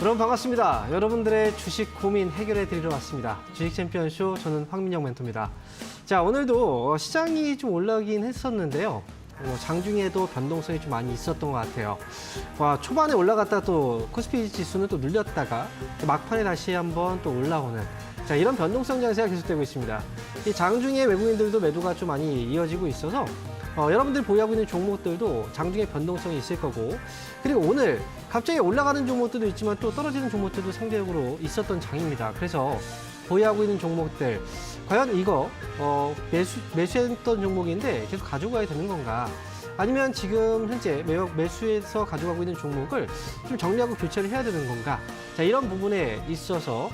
여러분 반갑습니다. 여러분들의 주식 고민 해결해 드리러 왔습니다. 주식 챔피언쇼 저는 황민영 멘토입니다. 자, 오늘도 시장이 좀 올라가긴 했었는데요. 장중에도 변동성이 좀 많이 있었던 것 같아요. 초반에 올라갔다 또 코스피 지수는 또 눌렸다가 막판에 다시 한번 또 올라오는 이런 변동성 장세가 계속되고 있습니다. 이 장중에 외국인들도 매도가 좀 많이 이어지고 있어서 여러분들이 보유하고 있는 종목들도 장중에 변동성이 있을 거고, 그리고 오늘 갑자기 올라가는 종목들도 있지만 또 떨어지는 종목들도 상대적으로 있었던 장입니다. 그래서 보유하고 있는 종목들 과연 이거 매수했던 종목인데 계속 가지고 가야 되는 건가, 아니면 지금 현재 매수해서 가져가고 있는 종목을 좀 정리하고 교체를 해야 되는 건가, 이런 부분에 있어서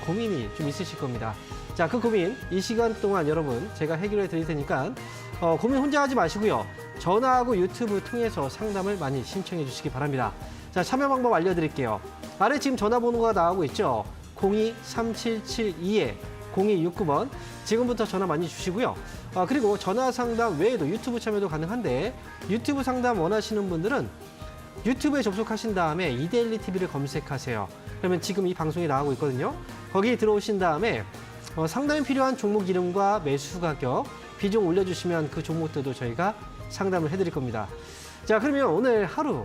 고민이 좀 있으실 겁니다. 자, 그 고민 이 시간 동안 여러분 제가 해결해 드릴 테니까 고민 혼자 하지 마시고요. 전화하고 유튜브 통해서 상담을 많이 신청해 주시기 바랍니다. 자, 참여 방법 알려드릴게요. 아래 지금 전화번호가 나오고 있죠. 02-3772-0269번 지금부터 전화 많이 주시고요. 그리고 전화 상담 외에도 유튜브 참여도 가능한데, 유튜브 상담 원하시는 분들은 유튜브에 접속하신 다음에 이데일리 TV를 검색하세요. 그러면 지금 이 방송이 나가고 있거든요. 거기 들어오신 다음에 상담이 필요한 종목 이름과 매수 가격, 비중 올려주시면 그 종목들도 저희가 상담을 해드릴 겁니다. 자, 그러면 오늘 하루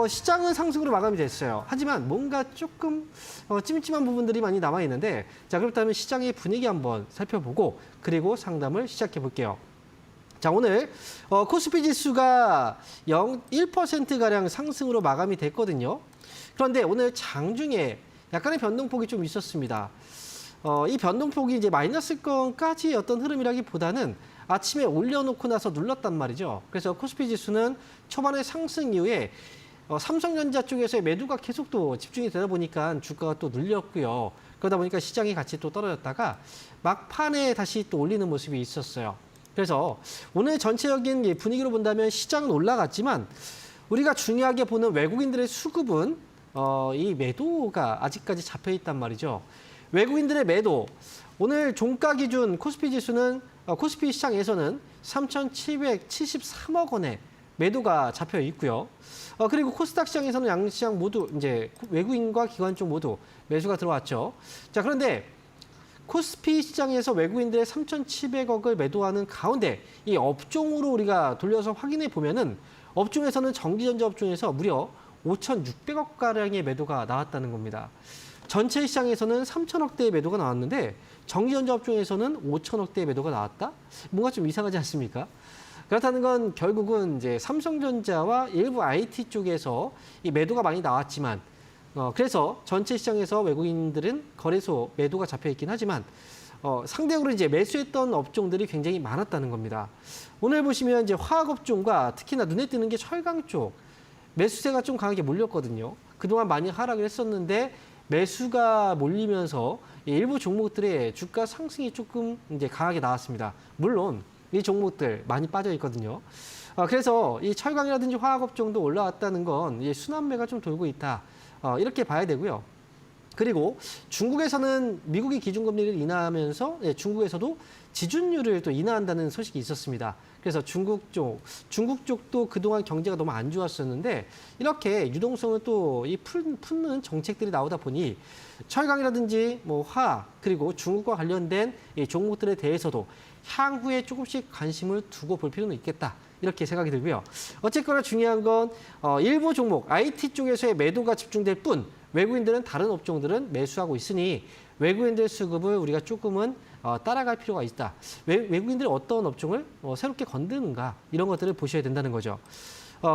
시장은 상승으로 마감이 됐어요. 하지만 뭔가 조금 찜찜한 부분들이 많이 남아있는데, 자, 그렇다면 시장의 분위기 한번 살펴보고 그리고 상담을 시작해 볼게요. 자, 오늘 코스피 지수가 1%가량 상승으로 마감이 됐거든요. 그런데 오늘 장중에 약간의 변동폭이 좀 있었습니다. 이 변동폭이 이제 마이너스권까지의 어떤 흐름이라기보다는 아침에 올려놓고 나서 눌렀단 말이죠. 그래서 코스피 지수는 초반에 상승 이후에 삼성전자 쪽에서의 매도가 계속 또 집중이 되다 보니까 주가가 또 눌렸고요. 그러다 보니까 시장이 같이 또 떨어졌다가 막판에 다시 또 올리는 모습이 있었어요. 그래서 오늘 전체적인 분위기로 본다면 시장은 올라갔지만 우리가 중요하게 보는 외국인들의 수급은 이 매도가 아직까지 잡혀 있단 말이죠. 외국인들의 매도, 오늘 종가 기준 코스피 지수는 코스피 시장에서는 3,773억 원의 매도가 잡혀 있고요. 그리고 코스닥 시장에서는 양시장 모두 이제 외국인과 기관 쪽 모두 매수가 들어왔죠. 자, 그런데 코스피 시장에서 외국인들의 3,700억을 매도하는 가운데 이 업종으로 우리가 돌려서 확인해 보면은 업종에서는 전기전자 업종에서 무려 5,600억 가량의 매도가 나왔다는 겁니다. 전체 시장에서는 3천억대의 매도가 나왔는데 전기전자 업종에서는 5천억대의 매도가 나왔다? 뭔가 좀 이상하지 않습니까? 그렇다는 건 결국은 이제 삼성전자와 일부 IT 쪽에서 이 매도가 많이 나왔지만, 그래서 전체 시장에서 외국인들은 거래소 매도가 잡혀 있긴 하지만 상대적으로 이제 매수했던 업종들이 굉장히 많았다는 겁니다. 오늘 보시면 이제 화학업종과 특히나 눈에 띄는 게 철강 쪽 매수세가 좀 강하게 몰렸거든요. 그동안 많이 하락을 했었는데 매수가 몰리면서 일부 종목들의 주가 상승이 조금 이제 강하게 나왔습니다. 물론 이 종목들 많이 빠져 있거든요. 그래서 이 철강이라든지 화학업종도 올라왔다는 건 순환매가 좀 돌고 있다. 이렇게 봐야 되고요. 그리고 중국에서는 미국이 기준금리를 인하하면서 중국에서도 지준율을 또 인하한다는 소식이 있었습니다. 그래서 중국 쪽도 그동안 경제가 너무 안 좋았었는데 이렇게 유동성을 또 푸는 정책들이 나오다 보니 철강이라든지 화학 그리고 중국과 관련된 이 종목들에 대해서도 향후에 조금씩 관심을 두고 볼 필요는 있겠다. 이렇게 생각이 들고요. 어쨌거나 중요한 건 일부 종목 IT 쪽에서의 매도가 집중될 뿐 외국인들은 다른 업종들은 매수하고 있으니 외국인들 수급을 우리가 조금은 따라갈 필요가 있다. 외국인들이 어떤 업종을 새롭게 건드는가 이런 것들을 보셔야 된다는 거죠.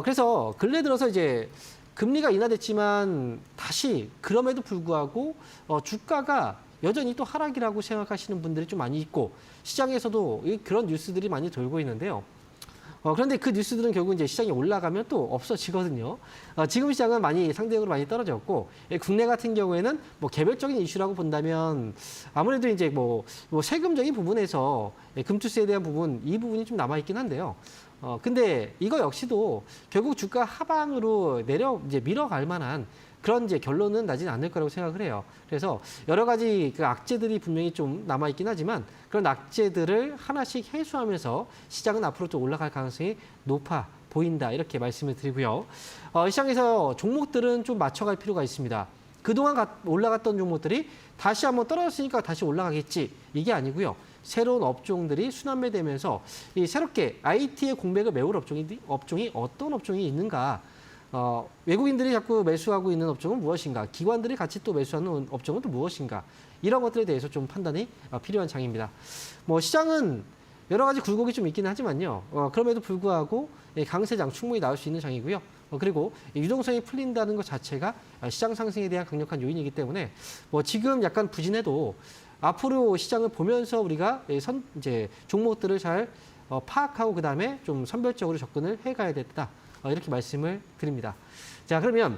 그래서 근래 들어서 이제 금리가 인하됐지만 다시 그럼에도 불구하고 주가가 여전히 또 하락이라고 생각하시는 분들이 좀 많이 있고 시장에서도 그런 뉴스들이 많이 돌고 있는데요. 그런데 그 뉴스들은 결국 이제 시장이 올라가면 또 없어지거든요. 지금 시장은 상대적으로 많이 떨어졌고, 국내 같은 경우에는 개별적인 이슈라고 본다면 아무래도 이제 세금적인 부분에서 금투세에 대한 부분, 이 부분이 좀 남아있긴 한데요. 근데 이거 역시도 결국 주가 하방으로 밀어갈 만한 그런 이제 결론은 나진 않을 거라고 생각을 해요. 그래서 여러 가지 그 악재들이 분명히 좀 남아있긴 하지만 그런 악재들을 하나씩 해소하면서 시장은 앞으로 또 올라갈 가능성이 높아 보인다. 이렇게 말씀을 드리고요. 시장에서 종목들은 좀 맞춰갈 필요가 있습니다. 그동안 올라갔던 종목들이 다시 한번 떨어졌으니까 다시 올라가겠지. 이게 아니고요. 새로운 업종들이 순환매되면서 이 새롭게 IT의 공백을 메울 업종이 어떤 업종이 있는가. 외국인들이 자꾸 매수하고 있는 업종은 무엇인가. 기관들이 같이 또 매수하는 업종은 또 무엇인가. 이런 것들에 대해서 좀 판단이 필요한 장입니다. 뭐 시장은 여러 가지 굴곡이 좀 있기는 하지만요. 그럼에도 불구하고 강세장 충분히 나올 수 있는 장이고요. 그리고 유동성이 풀린다는 것 자체가 시장 상승에 대한 강력한 요인이기 때문에 뭐 지금 약간 부진해도 앞으로 시장을 보면서 우리가 이제 종목들을 잘 파악하고 그다음에 좀 선별적으로 접근을 해가야 됐다. 이렇게 말씀을 드립니다. 자, 그러면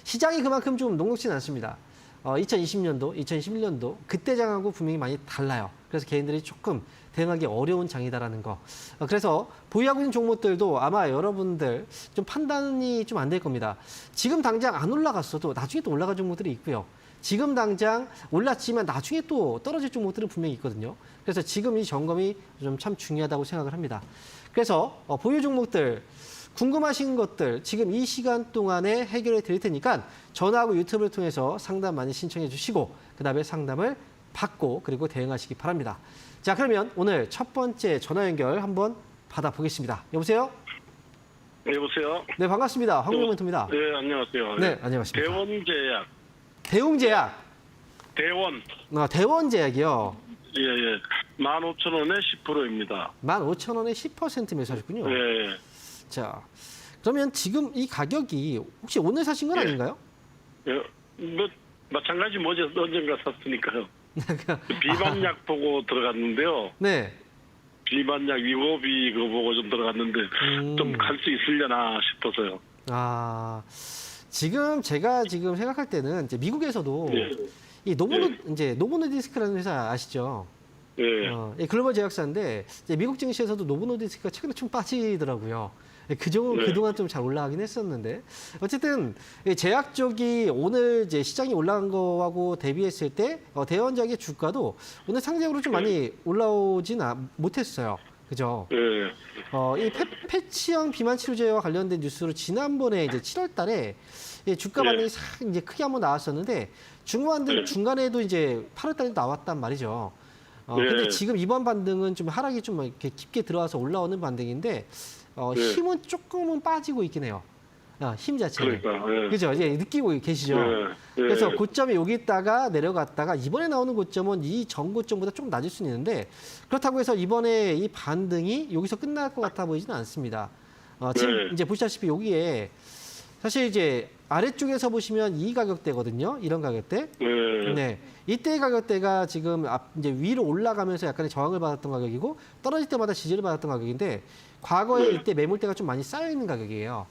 시장이 그만큼 좀 녹록지는 않습니다. 2020년도, 2021년도 그때 장하고 분명히 많이 달라요. 그래서 개인들이 조금 대응하기 어려운 장이다라는 거. 그래서 보유하고 있는 종목들도 아마 여러분들 좀 판단이 좀 안 될 겁니다. 지금 당장 안 올라갔어도 나중에 또 올라갈 종목들이 있고요. 지금 당장 올랐지만 나중에 또 떨어질 종목들은 분명히 있거든요. 그래서 지금 이 점검이 좀 참 중요하다고 생각을 합니다. 그래서 보유 종목들 궁금하신 것들 지금 이 시간 동안에 해결해 드릴 테니까 전화하고 유튜브를 통해서 상담 많이 신청해 주시고 그다음에 상담을 받고 그리고 대응하시기 바랍니다. 자, 그러면 오늘 첫 번째 전화 연결 한번 받아보겠습니다. 여보세요? 네, 여보세요? 네, 반갑습니다. 황금멘토입니다. 네, 안녕하세요. 네, 안녕하십니까. 대원제약. 대웅제약. 대원. 대원제약이요. 예, 예. 15,000원에 10%입니다. 15,000원에 10% 매수하셨군요. 네. 자, 그러면 지금 이 가격이 혹시 오늘 사신 건 아닌가요? 예, 뭐, 마찬가지 뭐죠. 언젠가 샀으니까요. 비만약 보고 들어갔는데요. 네. 비만약 위고비 그거 보고 좀 들어갔는데 좀 갈 수 있으려나 싶어서요. 제가 지금 생각할 때는 이제 미국에서도 예. 이 노보노디스크라는 회사 아시죠? 예. 글로벌 제약사인데 이제 미국 증시에서도 노보노디스크가 최근에 좀 빠지더라고요. 그동안 좀 잘 올라가긴 했었는데 어쨌든 제약 쪽이 오늘 이제 시장이 올라간 거하고 대비했을 때 대원제약의 주가도 오늘 상대적으로 좀 많이 올라오진 못했어요. 그죠? 예. 이 패치형 비만 치료제와 관련된 뉴스로 지난번에 이제 7월 달에 주가 반등이 싹 이제 크게 한번 나왔었는데 중간에도 이제 8월 달에도 나왔단 말이죠. 근데 지금 이번 반등은 좀 하락이 좀 이렇게 깊게 들어와서 올라오는 반등인데 힘은 조금은 빠지고 있긴 해요. 힘 자체는. 그러니까, 그죠? 이제 느끼고 계시죠? 그래서 고점이 여기 있다가 내려갔다가 이번에 나오는 고점은 이 전 고점보다 좀 낮을 수는 있는데 그렇다고 해서 이번에 이 반등이 여기서 끝날 것 같아 보이지는 않습니다. 지금 이제 보시다시피 여기에 사실 이제 아래쪽에서 보시면 이 가격대거든요. 이런 가격대. 네. 이때의 가격대가 지금 이제 위로 올라가면서 약간의 저항을 받았던 가격이고 떨어질 때마다 지지를 받았던 가격인데 과거에 이때 매물대가 좀 많이 쌓여 있는 가격이에요.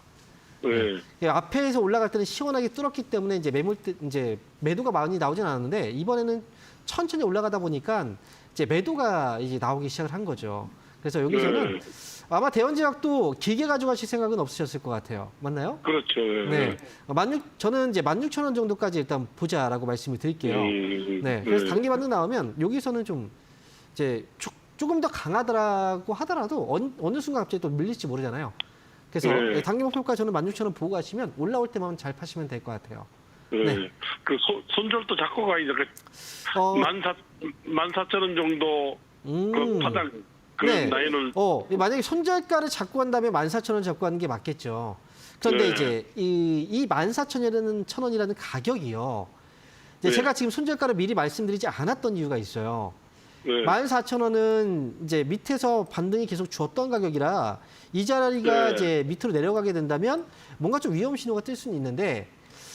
앞에서 올라갈 때는 시원하게 뚫었기 때문에 이제 매도가 많이 나오진 않았는데 이번에는 천천히 올라가다 보니까 이제 매도가 이제 나오기 시작을 한 거죠. 그래서 여기서는 아마 대원제약도 길게 가져가실 생각은 없으셨을 것 같아요. 맞나요? 그렇죠. 네. 저는 이제 16,000원 정도까지 일단 보자라고 말씀을 드릴게요. 네. 그래서 단기 반등 나오면 여기서는 좀 이제 조금 더 강하더라고 하더라도 어느 순간 갑자기 또 밀릴지 모르잖아요. 그래서 단기 목표가 저는 16,000원 보고 가시면 올라올 때만 잘 파시면 될 것 같아요. 네. 그 손절도 잡고 가야죠. 14,000원 정도 그 바닥 라인을. 만약에 손절가를 잡고 간다면 14,000원 잡고 가는 게 맞겠죠. 그런데 이제 이 14,000원이라는 가격이요. 제가 지금 손절가를 미리 말씀드리지 않았던 이유가 있어요. 14,000원은 이제 밑에서 반등이 계속 주었던 가격이라 이 자리가 이제 밑으로 내려가게 된다면 뭔가 좀 위험 신호가 뜰 수는 있는데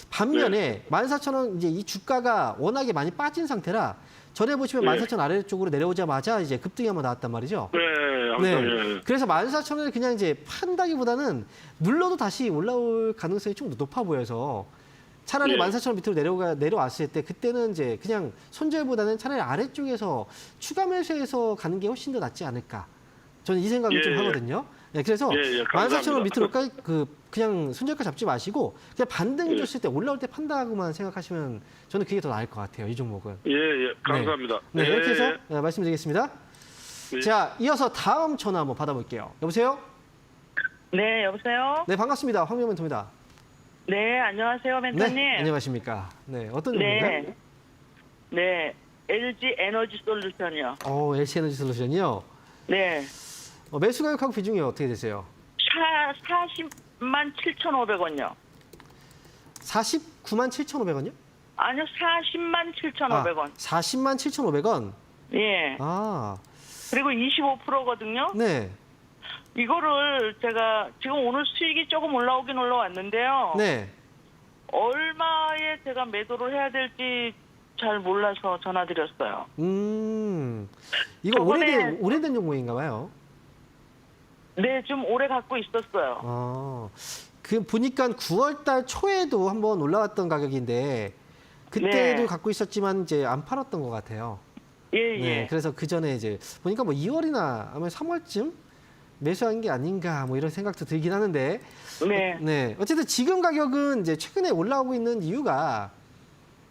반면에 14,000원 이제 이 주가가 워낙에 많이 빠진 상태라 전에 보시면 14,000원 아래쪽으로 내려오자마자 이제 급등이 한번 나왔단 말이죠. 그래서 14,000원을 그냥 이제 판다기보다는 눌러도 다시 올라올 가능성이 좀 높아 보여서 차라리 14,000원 밑으로 내려왔을 때 그때는 이제 그냥 손절보다는 차라리 아래쪽에서 추가 매수해서 가는 게 훨씬 더 낫지 않을까. 저는 이 생각을 좀 하거든요. 네, 그래서 14,000원 밑으로까지 그냥 손절가 잡지 마시고 그냥 반등 줬을 때 올라올 때 판다고만 생각하시면 저는 그게 더 나을 것 같아요. 이 종목은. 감사합니다. 네, 이렇게 해서 말씀드리겠습니다. 자, 이어서 다음 전화 한번 받아볼게요. 여보세요? 네, 여보세요? 네, 반갑습니다. 황명멘토입니다. 네, 안녕하세요, 멘토님. 네, 안녕하십니까. 네, 어떤 종목인가요? 네. 네, LG 에너지 솔루션이요. LC 에너지 솔루션이요. 네. 매수 가격하고 비중이 어떻게 되세요? 40만 7,500원요. 49만 7,500원이요? 아니요, 40만 7,500원. 40만 7,500원. 예. 아, 그리고 25%거든요. 네. 이거를 제가 지금 오늘 수익이 조금 올라오긴 올라왔는데요. 네. 얼마에 제가 매도를 해야 될지 잘 몰라서 전화드렸어요. 이거 저번에- 오래된 종목인가 봐요. 네, 좀 오래 갖고 있었어요. 그 보니까 9월 달 초에도 한번 올라왔던 가격인데 그때도 네. 갖고 있었지만 이제 안 팔았던 것 같아요. 예, 예. 네, 그래서 그 전에 이제 보니까 뭐 2월이나 아마 3월쯤 매수한 게 아닌가 뭐 이런 생각도 들긴 하는데 네. 네, 어쨌든 지금 가격은 이제 최근에 올라오고 있는 이유가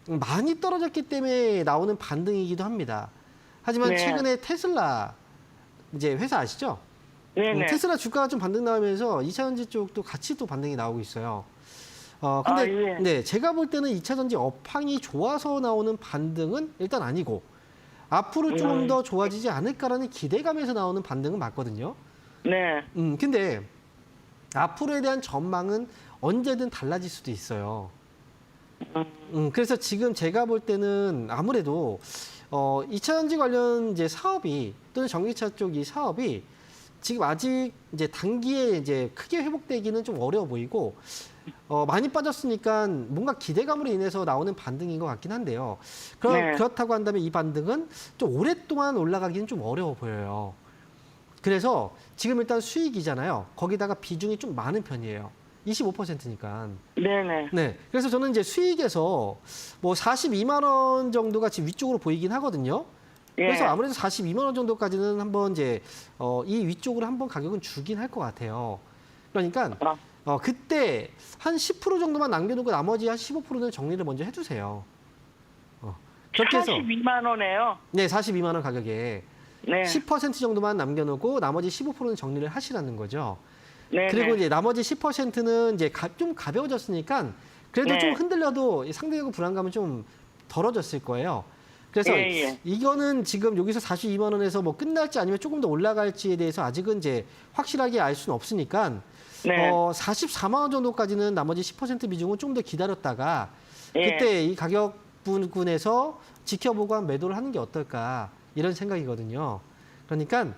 많이 떨어졌기 때문에 나오는 반등이기도 합니다. 하지만 네. 최근에 테슬라 이제 회사 아시죠? 네네. 테슬라 주가가 좀 반등 나오면서 2차전지 쪽도 같이 또 반등이 나오고 있어요. 근데 아, 예. 네, 제가 볼 때는 2차전지 업황이 좋아서 나오는 반등은 일단 아니고 앞으로 좀 더 좋아지지 않을까라는 기대감에서 나오는 반등은 맞거든요. 네. 근데 앞으로에 대한 전망은 언제든 달라질 수도 있어요. 그래서 지금 제가 볼 때는 아무래도 2차전지 관련 이제 사업이 또는 전기차 쪽 이 사업이 지금 아직 이제 단기에 이제 크게 회복되기는 좀 어려워 보이고 많이 빠졌으니까 뭔가 기대감으로 인해서 나오는 반등인 것 같긴 한데요. 네. 그렇다고 한다면 이 반등은 좀 오랫동안 올라가기는 좀 어려워 보여요. 그래서 지금 일단 수익이잖아요. 거기다가 비중이 좀 많은 편이에요. 25%니까. 네네. 네. 그래서 저는 이제 수익에서 뭐 42만 원 정도가 지금 위쪽으로 보이긴 하거든요. 예. 그래서 아무래도 42만 원 정도까지는 한번 이제 이 위쪽으로 한번 가격은 주긴 할 것 같아요. 그러니까 그때 한 10% 정도만 남겨놓고 나머지 한 15%는 정리를 먼저 해주세요. 그렇게 해서 42만 원에요. 네, 42만 원 가격에 네. 10% 정도만 남겨놓고 나머지 15%는 정리를 하시라는 거죠. 네. 그리고 이제 나머지 10%는 이제 좀 가벼워졌으니까 그래도 네. 좀 흔들려도 상대적으로 불안감은 좀 덜어졌을 거예요. 그래서 예, 예. 이거는 지금 여기서 42만 원에서 뭐 끝날지 아니면 조금 더 올라갈지에 대해서 아직은 이제 확실하게 알 수는 없으니까 네. 44만 원 정도까지는 나머지 10% 비중은 좀 더 기다렸다가 예. 그때 이 가격 부분에서 지켜보고 한 매도를 하는 게 어떨까 이런 생각이거든요. 그러니까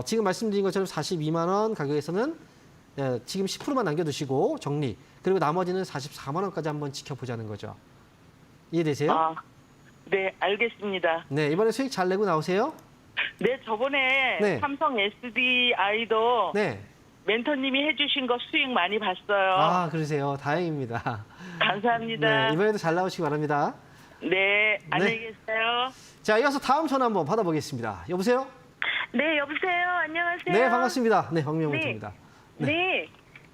지금 말씀드린 것처럼 42만 원 가격에서는 지금 10%만 남겨두시고 정리. 그리고 나머지는 44만 원까지 한번 지켜보자는 거죠. 이해되세요? 아, 네, 알겠습니다. 네, 이번에 수익 잘 내고 나오세요. 네, 저번에 네. 삼성 SDI도 네. 멘토님이 해주신 거 수익 많이 봤어요. 그러세요. 다행입니다. 감사합니다. 네, 이번에도 잘 나오시기 바랍니다. 네, 안녕히 계세요. 자, 이어서 다음 전화 한번 받아보겠습니다. 여보세요? 네, 여보세요. 안녕하세요. 네, 반갑습니다. 네, 네. 박명훈입니다. 네.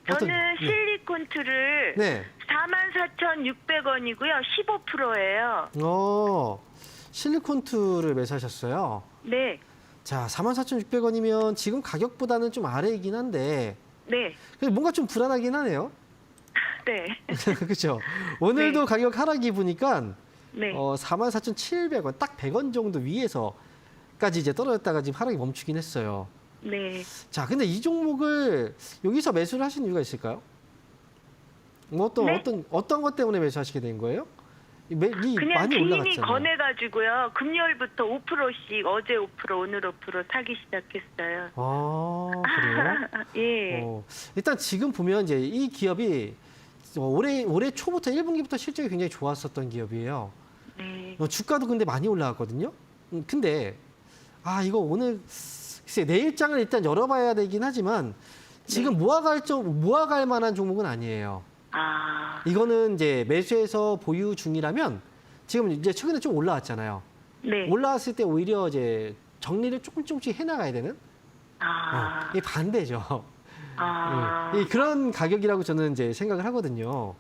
어떤- 저는 네. 실리콘투를 네. 44,600원이고요. 15%예요. 실리콘투를 매수하셨어요. 네. 자, 44,600원이면 지금 가격보다는 좀 아래이긴 한데 네. 근데 뭔가 좀 불안하긴 하네요. 네. 그렇죠. 오늘도 네. 가격 하락이 보니까 네. 44,700원, 딱 100원 정도 위에서까지 이제 떨어졌다가 지금 하락이 멈추긴 했어요. 네. 자, 근데 이 종목을 여기서 매수를 하신 이유가 있을까요? 뭐 네? 어떤 것 때문에 매수하시게 된 거예요? 그냥 많이 지인이 올라갔잖아요. 권해가지고요. 금요일부터 5%씩 어제 5%, 오늘 5% 사기 시작했어요. 그래요? 예. 일단 지금 보면 이제 이 기업이 올해 초부터 1분기부터 실적이 굉장히 좋았었던 기업이에요. 네. 주가도 근데 많이 올라갔거든요. 근데 이거 오늘 글쎄 내일장을 일단 열어봐야 되긴 하지만 지금 모아갈 만한 종목은 아니에요. 이거는 이제 매수해서 보유 중이라면 지금 이제 최근에 좀 올라왔잖아요. 네. 올라왔을 때 오히려 이제 정리를 조금씩 해나가야 되는 이 반대죠. 그런 가격이라고 저는 이제 생각을 하거든요.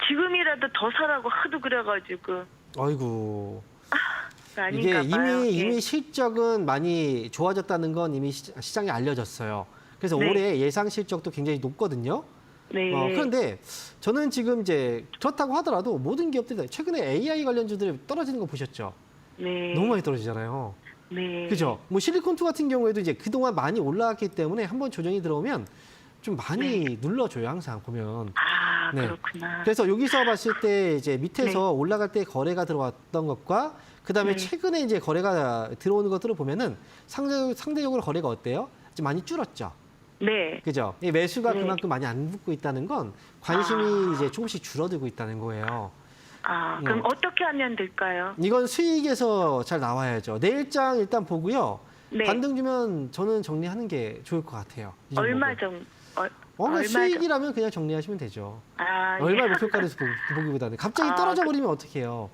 지금이라도 더 사라고 하도 그래가지고. 아이고. 아닌가 이게 봐요. 이미 실적은 많이 좋아졌다는 건 이미 시장에 알려졌어요. 그래서 네. 올해 예상 실적도 굉장히 높거든요. 네. 그런데 저는 지금 이제 그렇다고 하더라도 모든 기업들이 최근에 AI 관련주들이 떨어지는 거 보셨죠? 네. 너무 많이 떨어지잖아요. 네. 그죠? 뭐 실리콘투 같은 경우에도 이제 그동안 많이 올라왔기 때문에 한번 조정이 들어오면 좀 많이 눌러줘요, 항상 보면. 아, 네. 그렇구나. 그래서 여기서 봤을 때 이제 밑에서 올라갈 때 거래가 들어왔던 것과 그다음에 네. 최근에 이제 거래가 들어오는 것들을 보면은 상대적으로 거래가 어때요? 좀 많이 줄었죠. 네. 그죠? 이 매수가 네. 그만큼 많이 안 붙고 있다는 건 관심이 이제 조금씩 줄어들고 있다는 거예요. 아, 그럼 어떻게 하면 될까요? 이건 수익에서 잘 나와야죠. 내일장 일단 보고요. 네. 반등 주면 저는 정리하는 게 좋을 것 같아요. 이 종목은. 얼마 정? 그러니까 수익이라면 그냥 정리하시면 되죠. 아, 얼마 예. 목표가에서 보기보다는 갑자기 아, 떨어져 버리면 어떡해요.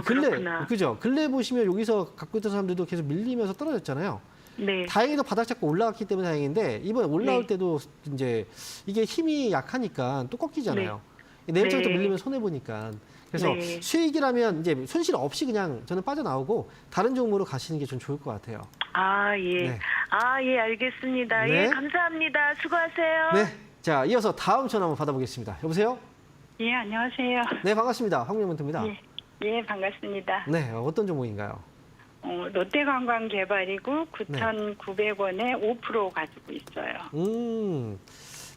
근래 그렇구나. 그죠? 근래 보시면 여기서 갖고 있던 사람들도 계속 밀리면서 떨어졌잖아요. 네. 다행히도 바닥 잡고 올라갔기 때문에 다행인데 이번에 올라올 네. 때도 이제 이게 힘이 약하니까 또 꺾이잖아요. 내일장부터 네. 밀리면 손해 보니까. 그래서 네. 수익이라면 이제 손실 없이 그냥 저는 빠져나오고 다른 종목으로 가시는 게 좀 좋을 것 같아요. 아, 예. 네. 아, 예, 알겠습니다. 네. 예, 감사합니다. 수고하세요. 네. 자, 이어서 다음 전화 한번 받아보겠습니다. 여보세요? 예, 안녕하세요. 네, 반갑습니다. 황명문입니다. 예, 예, 반갑습니다. 네, 어떤 종목인가요? 롯데관광개발이고 네. 9,900원에 5% 가지고 있어요.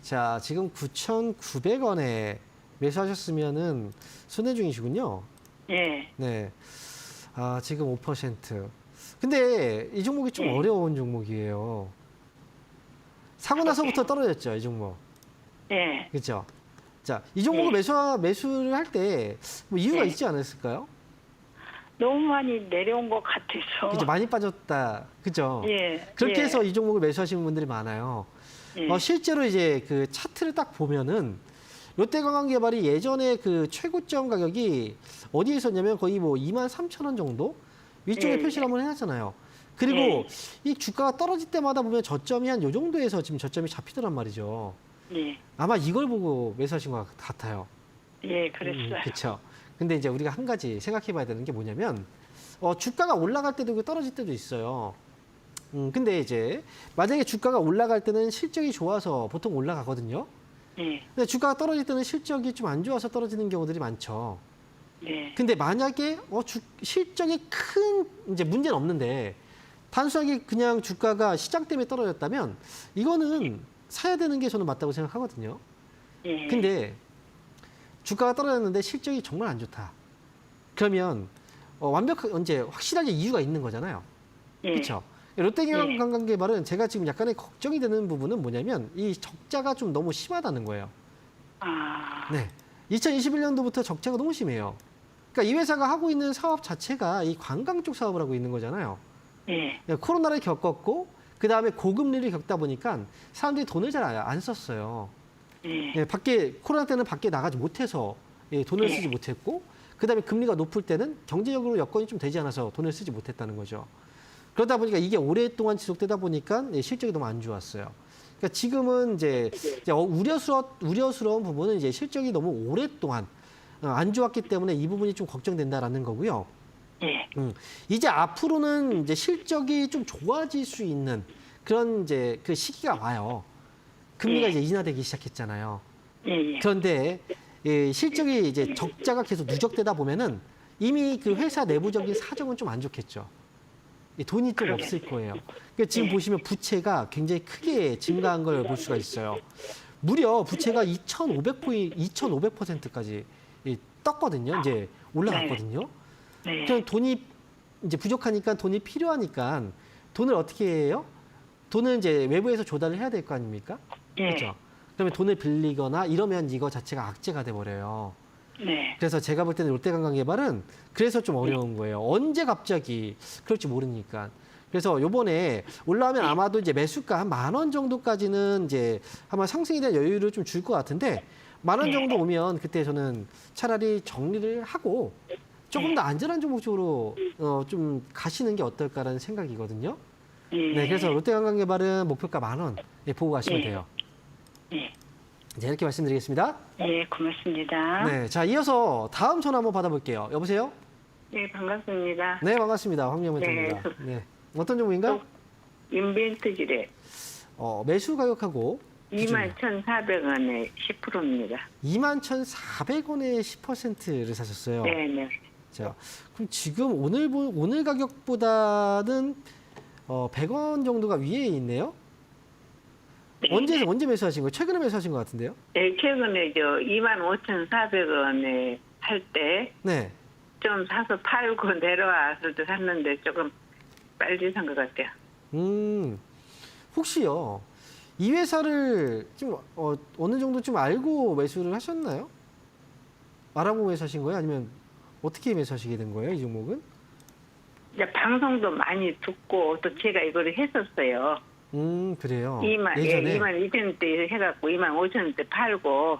자, 지금 9,900원에 매수하셨으면은 손해 중이시군요. 예, 네. 아, 지금 5%. 근데 이 종목이 좀 네. 어려운 종목이에요. 사고 나서부터 떨어졌죠, 이 종목. 예. 그렇죠? 자, 이 종목을 매수를 할 때 뭐 이유가 네. 있지 않았을까요? 너무 많이 내려온 것 같아서. 그죠? 많이 빠졌다. 그죠? 예. 그렇게 예, 해서 이 종목을 매수하시는 분들이 많아요. 예. 실제로 이제 그 차트를 딱 보면은 롯데관광개발이 예전에 그 최고점 가격이 어디에 있었냐면 거의 뭐 23,000원 정도 위쪽에 예. 표시를 한번 해놨잖아요. 그리고 이 주가가 떨어질 때마다 보면 저점이 한 요 정도에서 지금 저점이 잡히더란 말이죠. 예, 아마 이걸 보고 매수하신 것 같아요. 예, 그랬어요. 그렇죠. 근데 이제 우리가 한 가지 생각해 봐야 되는 게 뭐냐면 주가가 올라갈 때도 있고 떨어질 때도 있어요. 근데 이제 만약에 주가가 올라갈 때는 실적이 좋아서 보통 올라가거든요. 예, 근데 주가가 떨어질 때는 실적이 좀 안 좋아서 떨어지는 경우들이 많죠. 네, 근데 만약에 실적이 큰 이제 문제는 없는데 단순하게 그냥 주가가 시장 때문에 떨어졌다면 이거는 사야 되는 게 저는 맞다고 생각하거든요. 예. 근데 주가가 떨어졌는데 실적이 정말 안 좋다. 그러면 완벽하게 이제 확실하게 이유가 있는 거잖아요. 예. 그렇죠? 롯데관광개발은 제가 지금 약간의 걱정이 되는 부분은 뭐냐면 이 적자가 좀 너무 심하다는 거예요. 아, 네. 2021년도부터 적자가 너무 심해요. 그러니까 이 회사가 하고 있는 사업 자체가 이 관광 쪽 사업을 하고 있는 거잖아요. 예, 코로나를 겪었고 그 다음에 고금리를 겪다 보니까 사람들이 돈을 잘 안 썼어요. 예, 예, 코로나 때는 밖에 나가지 못해서 돈을 쓰지 못했고 그 다음에 금리가 높을 때는 경제적으로 여건이 좀 되지 않아서 돈을 쓰지 못했다는 거죠. 그러다 보니까 이게 오랫동안 지속되다 보니까 실적이 너무 안 좋았어요. 그러니까 지금은 이제 우려스러운 부분은 이제 실적이 너무 오랫동안 안 좋았기 때문에 이 부분이 좀 걱정된다라는 거고요. 예, 이제 앞으로는 이제 실적이 좀 좋아질 수 있는 그런 이제 그 시기가 와요. 금리가 이제 인하되기 시작했잖아요. 예, 그런데 실적이 이제 적자가 계속 누적되다 보면은 이미 그 회사 내부적인 사정은 좀 안 좋겠죠. 돈이 좀 없을 거예요. 그러니까 지금 보시면 부채가 굉장히 크게 증가한 걸 볼 수가 있어요. 무려 부채가 2,500%까지 떴거든요. 이제 올라갔거든요. 네, 그럼 돈이 이제 부족하니까 돈이 필요하니까 돈을 어떻게 해요? 돈을 이제 외부에서 조달을 해야 될 거 아닙니까? 예, 그렇죠. 그러면 돈을 빌리거나 이러면 이거 자체가 악재가 돼 버려요. 네, 그래서 제가 볼 때는 롯데관광개발은 그래서 좀 어려운 거예요. 언제 갑자기 그럴지 모르니까. 그래서 요번에 올라오면 아마도 이제 매수가 한 10,000원 정도까지는 이제 아마 상승에 대한 여유를 좀 줄 것 같은데 10,000원 정도 오면 그때 저는 차라리 정리를 하고 조금 더 안전한 종목 쪽으로 좀 가시는 게 어떨까라는 생각이거든요. 예. 네, 그래서 롯데관광개발은 목표가 10,000원 보고 가시면 돼요. 예, 네, 이렇게 말씀드리겠습니다. 예, 고맙습니다. 네, 자 이어서 다음 전화 한번 받아볼게요. 여보세요? 예, 반갑습니다. 네, 반갑습니다. 황명훈입니다. 네, 어떤 종목인가요? 인벤트 지뢰. 매수 가격하고 21,400원에 10%입니다. 21,400원에 10%를 사셨어요. 네네. 자, 그럼 지금 오늘 가격보다는 100원 정도가 위에 있네요. 네. 언제 매수하신 거예요? 최근에 매수하신 것 같은데요? 네, 최근에 25,400원에 할 때 좀 네. 사서 팔고 내려왔을 때 샀는데 조금 빨리 산 것 같아요. 혹시요, 이 회사를 좀 어느 정도 좀 알고 매수를 하셨나요? 알아보고 매수하신 거예요? 아니면 어떻게 매수하시게 된 거예요? 이 종목은? 이제 방송도 많이 듣고 또 제가 이거를 했었어요. 그래요. 2만 예전에. 2,000원대 해갖고 25,000원대 팔고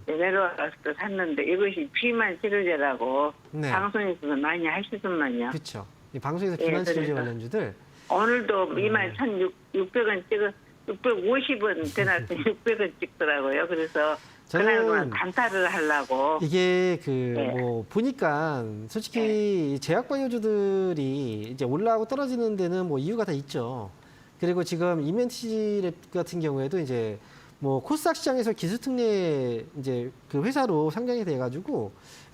내려와서 또 샀는데 이것이 비만 치료제라고 네. 방송에서도 많이 하시더만요. 그렇죠. 이 방송에서 예, 비만 치료제 그래서. 관련주들. 오늘도 21,600원 찍어 650원 대놨더니 600원 찍더라고요. 그래서 저는 그날만 단타를 하려고. 이게 네. 보니까 솔직히 제약바이오주들이 이제 올라가고 떨어지는 데는 뭐 이유가 다 있죠. 그리고 지금 이멘티지랩 같은 경우에도 이제 뭐 코스닥 시장에서 기술특례 이제 그 회사로 상장이 돼가지고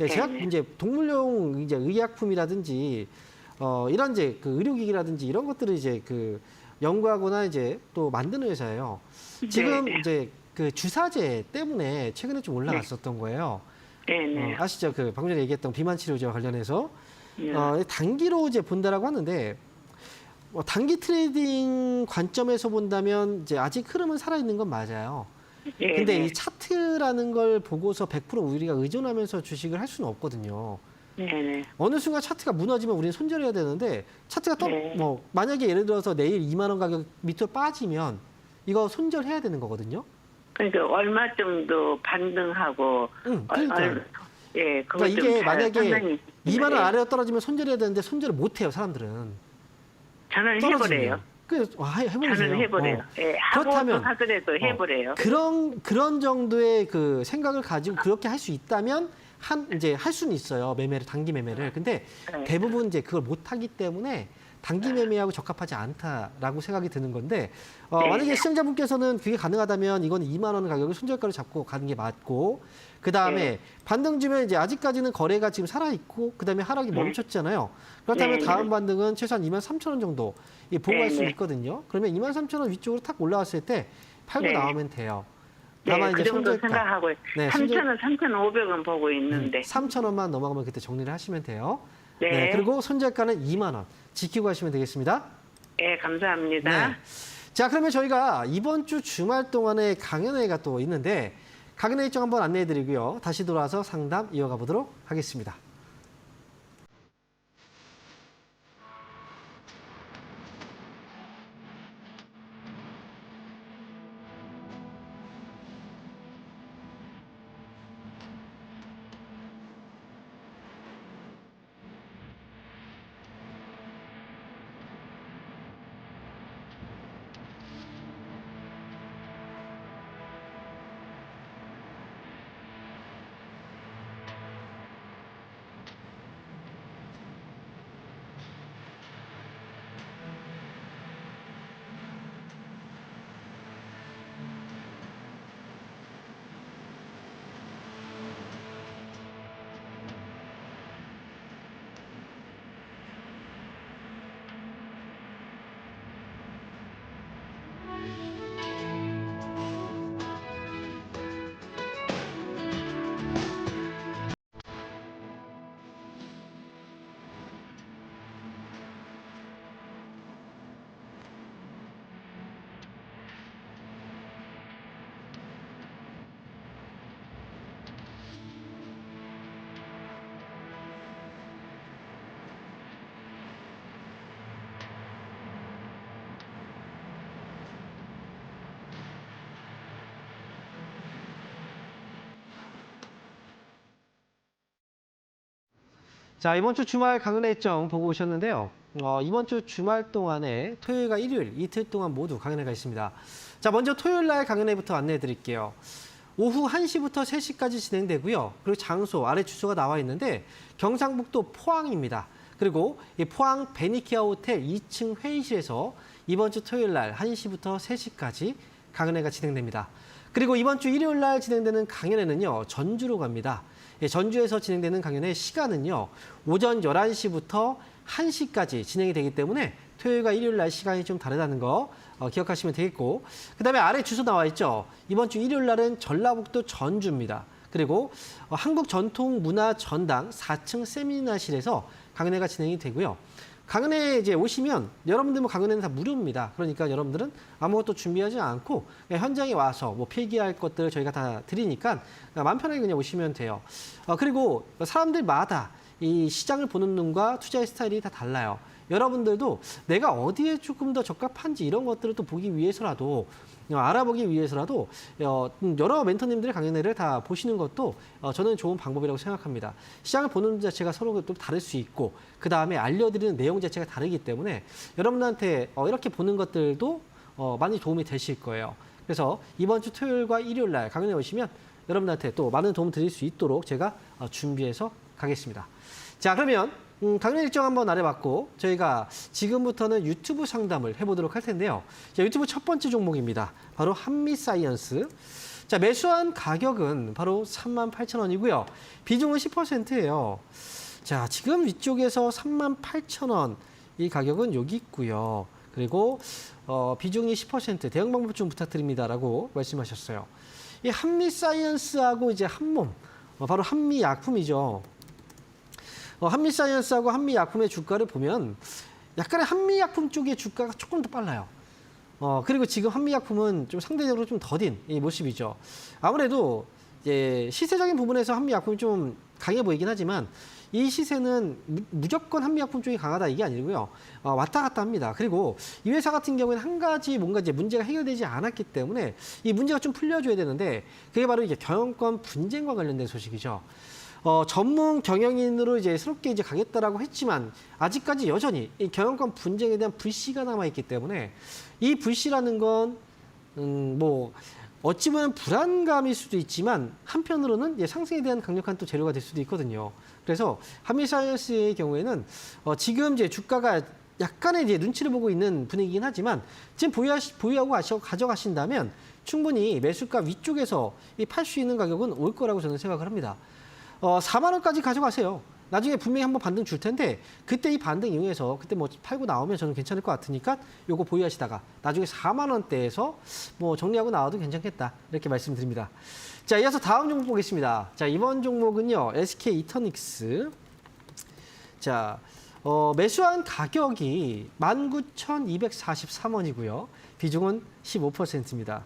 제약 네. 이제 동물용 이제 의약품이라든지 이런 이제 그 의료기기라든지 이런 것들을 이제 그 연구하거나 이제 또 만드는 회사예요. 지금 네. 이제 그 주사제 때문에 최근에 좀 올라갔었던 거예요. 네네. 아시죠? 그 방금 전에 얘기했던 비만 치료제와 관련해서 네. 단기로 이제 본다라고 하는데 단기 트레이딩 관점에서 본다면 이제 아직 흐름은 살아있는 건 맞아요. 네네. 근데 이 차트라는 걸 보고서 100% 우리가 의존하면서 주식을 할 수는 없거든요. 네네. 어느 순간 차트가 무너지면 우리는 손절해야 되는데 차트가 또 네. 만약에 예를 들어서 내일 2만 원 가격 밑으로 빠지면 이거 손절해야 되는 거거든요. 그러니까 얼마 정도 반등하고 그러니까요. 예, 그거 그러니까 좀 이게 만약에 상당히 2만 원 예. 아래로 떨어지면 손절해야 되는데 손절을 못 해요, 사람들은. 저는 떨어지면. 해보래요. 해보세요. 저는 해보래요. 예, 하고 그렇다면, 또 하더라도 해보래요. 그런 정도의 그 생각을 가지고 그렇게 할 수 있다면 이제 할 수는 있어요. 매매를, 단기 매매를. 근데 네. 대부분 이제 그걸 못 하기 때문에 단기 매매하고 적합하지 않다라고 생각이 드는 건데, 네. 만약에 시청자분께서는 그게 가능하다면 이건 2만 원 가격을 손절가로 잡고 가는 게 맞고, 그 다음에 네. 반등 주면 이제 아직까지는 거래가 지금 살아있고, 그 다음에 하락이 멈췄잖아요. 그렇다면 네. 다음 반등은 최소한 23,000원 정도 보고할 수 네. 있거든요. 그러면 23,000원 위쪽으로 탁 올라왔을 때 팔고 네. 나오면 돼요. 네, 다만 그 이제 정도 손절가. 생각하고 네, 3,000원, 3,500원 보고 있는데. 3,000원만 넘어가면 그때 정리를 하시면 돼요. 네. 그리고 손절가는 2만 원 지키고 하시면 되겠습니다. 예, 감사합니다. 네. 자, 그러면 저희가 이번 주 주말 동안에 강연회가 또 있는데 강연회 일정 한번 안내해 드리고요. 다시 돌아와서 상담 이어가 보도록 하겠습니다. 자, 이번 주 주말 강연회 일정 보고 오셨는데요. 이번 주 주말 동안에 토요일과 일요일 이틀 동안 모두 강연회가 있습니다. 자, 먼저 토요일 날 강연회부터 안내해 드릴게요. 오후 1시부터 3시까지 진행되고요. 그리고 장소, 아래 주소가 나와 있는데 경상북도 포항입니다. 그리고 이 포항 베니키아 호텔 2층 회의실에서 이번 주 토요일 날 1시부터 3시까지 강연회가 진행됩니다. 그리고 이번 주 일요일 날 진행되는 강연회는요, 전주로 갑니다. 예, 전주에서 진행되는 강연회 시간은요, 오전 11시부터 1시까지 진행이 되기 때문에 토요일과 일요일 날 시간이 좀 다르다는 거 기억하시면 되겠고, 그다음에 아래 주소 나와 있죠. 이번 주 일요일 날은 전라북도 전주입니다. 그리고 한국전통문화전당 4층 세미나실에서 강연회가 진행이 되고요. 강연회에 이제 오시면 여러분들 뭐 강연회는 다 무료입니다. 그러니까 여러분들은 아무것도 준비하지 않고 그냥 현장에 와서 뭐 필기할 것들 저희가 다 드리니까 마음 편하게 그냥 오시면 돼요. 그리고 사람들마다 이 시장을 보는 눈과 투자의 스타일이 다 달라요. 여러분들도 내가 어디에 조금 더 적합한지 이런 것들을 또 보기 위해서라도 알아보기 위해서라도 여러 멘토님들의 강연회를 다 보시는 것도 저는 좋은 방법이라고 생각합니다. 시장을 보는 눈 자체가 서로 또 다를 수 있고 그 다음에 알려드리는 내용 자체가 다르기 때문에 여러분들한테 이렇게 보는 것들도 많이 도움이 되실 거예요. 그래서 이번 주 토요일과 일요일 날 강연회 오시면 여러분들한테 또 많은 도움 드릴 수 있도록 제가 준비해서 가겠습니다. 자, 그러면 강연 일정 한번 알아봤고 저희가 지금부터는 유튜브 상담을 해보도록 할 텐데요. 자, 유튜브 첫 번째 종목입니다. 바로 한미사이언스. 자, 매수한 가격은 바로 38,000원이고요. 비중은 10%예요. 자, 지금 위쪽에서 38,000원 이 가격은 여기 있고요. 그리고 비중이 10% 대응 방법 좀 부탁드립니다라고 말씀하셨어요. 이 한미사이언스하고 이제 한몸 바로 한미약품이죠. 한미사이언스하고 한미약품의 주가를 보면 약간의 한미약품 쪽의 주가가 조금 더 빨라요. 그리고 지금 한미약품은 좀 상대적으로 좀 더딘 이 모습이죠. 아무래도 이제 시세적인 부분에서 한미약품이 좀 강해 보이긴 하지만 이 시세는 무조건 한미약품 쪽이 강하다 이게 아니고요. 왔다 갔다 합니다. 그리고 이 회사 같은 경우에는 한 가지 뭔가 이제 문제가 해결되지 않았기 때문에 이 문제가 좀 풀려줘야 되는데 그게 바로 이제 경영권 분쟁과 관련된 소식이죠. 전문 경영인으로 이제 새롭게 이제 가겠다라고 했지만 아직까지 여전히 이 경영권 분쟁에 대한 불씨가 남아있기 때문에 이 불씨라는 건 뭐 어찌 보면 불안감일 수도 있지만 한편으로는 이제 상승에 대한 강력한 또 재료가 될 수도 있거든요. 그래서 한미사이언스의 경우에는 지금 이제 주가가 약간의 이제 눈치를 보고 있는 분위기긴 하지만 지금 보유하고 가져가신다면 충분히 매수가 위쪽에서 팔 수 있는 가격은 올 거라고 저는 생각을 합니다. 4만 원까지 가져가세요. 나중에 분명히 한번 반등 줄 텐데 그때 이 반등 이용해서 그때 뭐 팔고 나오면 저는 괜찮을 것 같으니까 요거 보유하시다가 나중에 4만 원대에서 뭐 정리하고 나와도 괜찮겠다 이렇게 말씀드립니다. 자, 이어서 다음 종목 보겠습니다. 자, 이번 종목은요 SK 이터닉스. 자, 매수한 가격이 19,243원이고요. 비중은 15%입니다.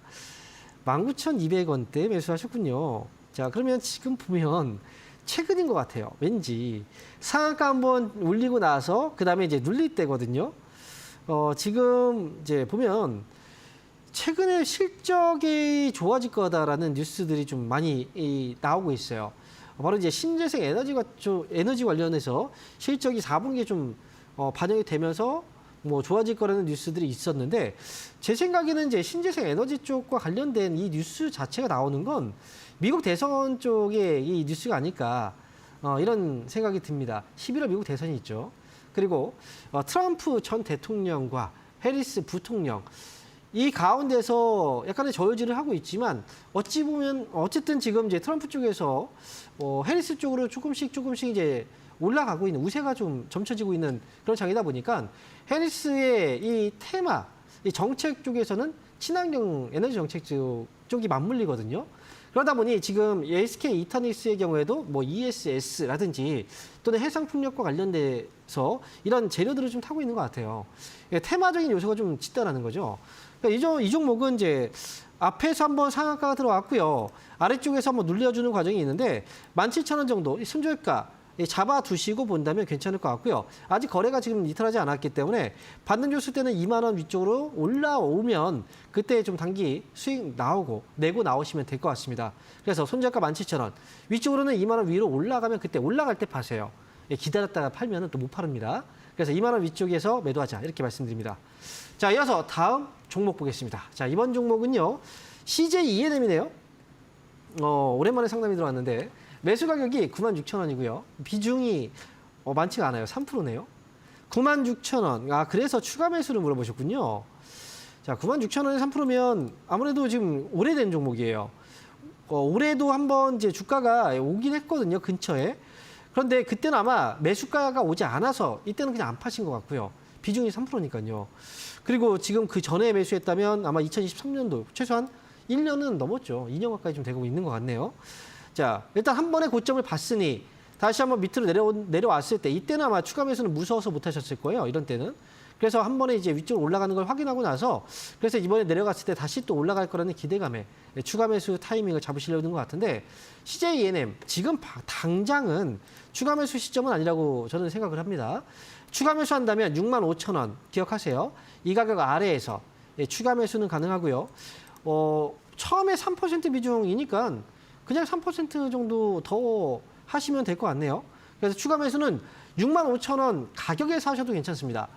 19,200원대 매수하셨군요. 자, 그러면 지금 보면 최근인 것 같아요. 왠지 상한가 한번 올리고 나서 그 다음에 이제 눌릴 때거든요. 지금 이제 보면 최근에 실적이 좋아질 거다라는 뉴스들이 좀 많이 나오고 있어요. 바로 이제 신재생 에너지 관련해서 실적이 4분기에 좀 반영이 되면서 뭐 좋아질 거라는 뉴스들이 있었는데 제 생각에는 이제 신재생 에너지 쪽과 관련된 이 뉴스 자체가 나오는 건 미국 대선 쪽의 이 뉴스가 아닐까 이런 생각이 듭니다. 11월 미국 대선이 있죠. 그리고 트럼프 전 대통령과 해리스 부통령 이 가운데서 약간의 저울질을 하고 있지만 어찌 보면 어쨌든 지금 이제 트럼프 쪽에서 해리스 쪽으로 조금씩 이제 올라가고 있는 우세가 좀 점쳐지고 있는 그런 장이다 보니까 해리스의 이 테마, 이 정책 쪽에서는 친환경 에너지 정책 쪽이 맞물리거든요. 그러다 보니 지금 SK 이터닉스의 경우에도 뭐 ESS라든지 또는 해상풍력과 관련돼서 이런 재료들을 좀 타고 있는 것 같아요. 테마적인 요소가 좀 짙다라는 거죠. 그러니까 이 종목은 이제 앞에서 한번 상한가가 들어왔고요. 아래쪽에서 한번 눌려주는 과정이 있는데 17,000원 정도 순저가 잡아두시고 본다면 괜찮을 것 같고요. 아직 거래가 지금 이탈하지 않았기 때문에 반등 줬을 때는 2만 원 위쪽으로 올라오면 그때 좀 단기 수익 내고 나오시면 될 것 같습니다. 그래서 손절가 17,000원 위쪽으로는 2만 원 위로 올라가면 그때 올라갈 때 파세요. 기다렸다가 팔면 또 못 파릅니다. 그래서 2만 원 위쪽에서 매도하자 이렇게 말씀드립니다. 자, 이어서 다음 종목 보겠습니다. 자, 이번 종목은요 CJ E&M이네요. 오랜만에 상담이 들어왔는데 매수 가격이 96,000원이고요. 비중이 많지가 않아요. 3%네요. 96,000원. 그래서 추가 매수를 물어보셨군요. 자, 96,000원에 3%면 아무래도 지금 오래된 종목이에요. 올해도 한번 이제 주가가 오긴 했거든요, 근처에. 그런데 그때는 아마 매수가가 오지 않아서 이때는 그냥 안 파신 것 같고요. 비중이 3%니까요. 그리고 지금 그 전에 매수했다면 아마 2023년도 최소한 1년은 넘었죠. 2년 가까이 좀 되고 있는 것 같네요. 자, 일단 한 번의 고점을 봤으니 다시 한번 밑으로 내려왔을 때 이때는 아마 추가 매수는 무서워서 못 하셨을 거예요. 이런 때는. 그래서 한 번에 이제 위쪽으로 올라가는 걸 확인하고 나서 그래서 이번에 내려갔을 때 다시 또 올라갈 거라는 기대감에 추가 매수 타이밍을 잡으시려는 것 같은데 CJ ENM 지금 당장은 추가 매수 시점은 아니라고 저는 생각을 합니다. 추가 매수한다면 65,000원 기억하세요. 이 가격 아래에서 추가 매수는 가능하고요. 처음에 3% 비중이니까 그냥 3% 정도 더 하시면 될 것 같네요. 그래서 추가 매수는 65,000원 가격에서 하셔도 괜찮습니다.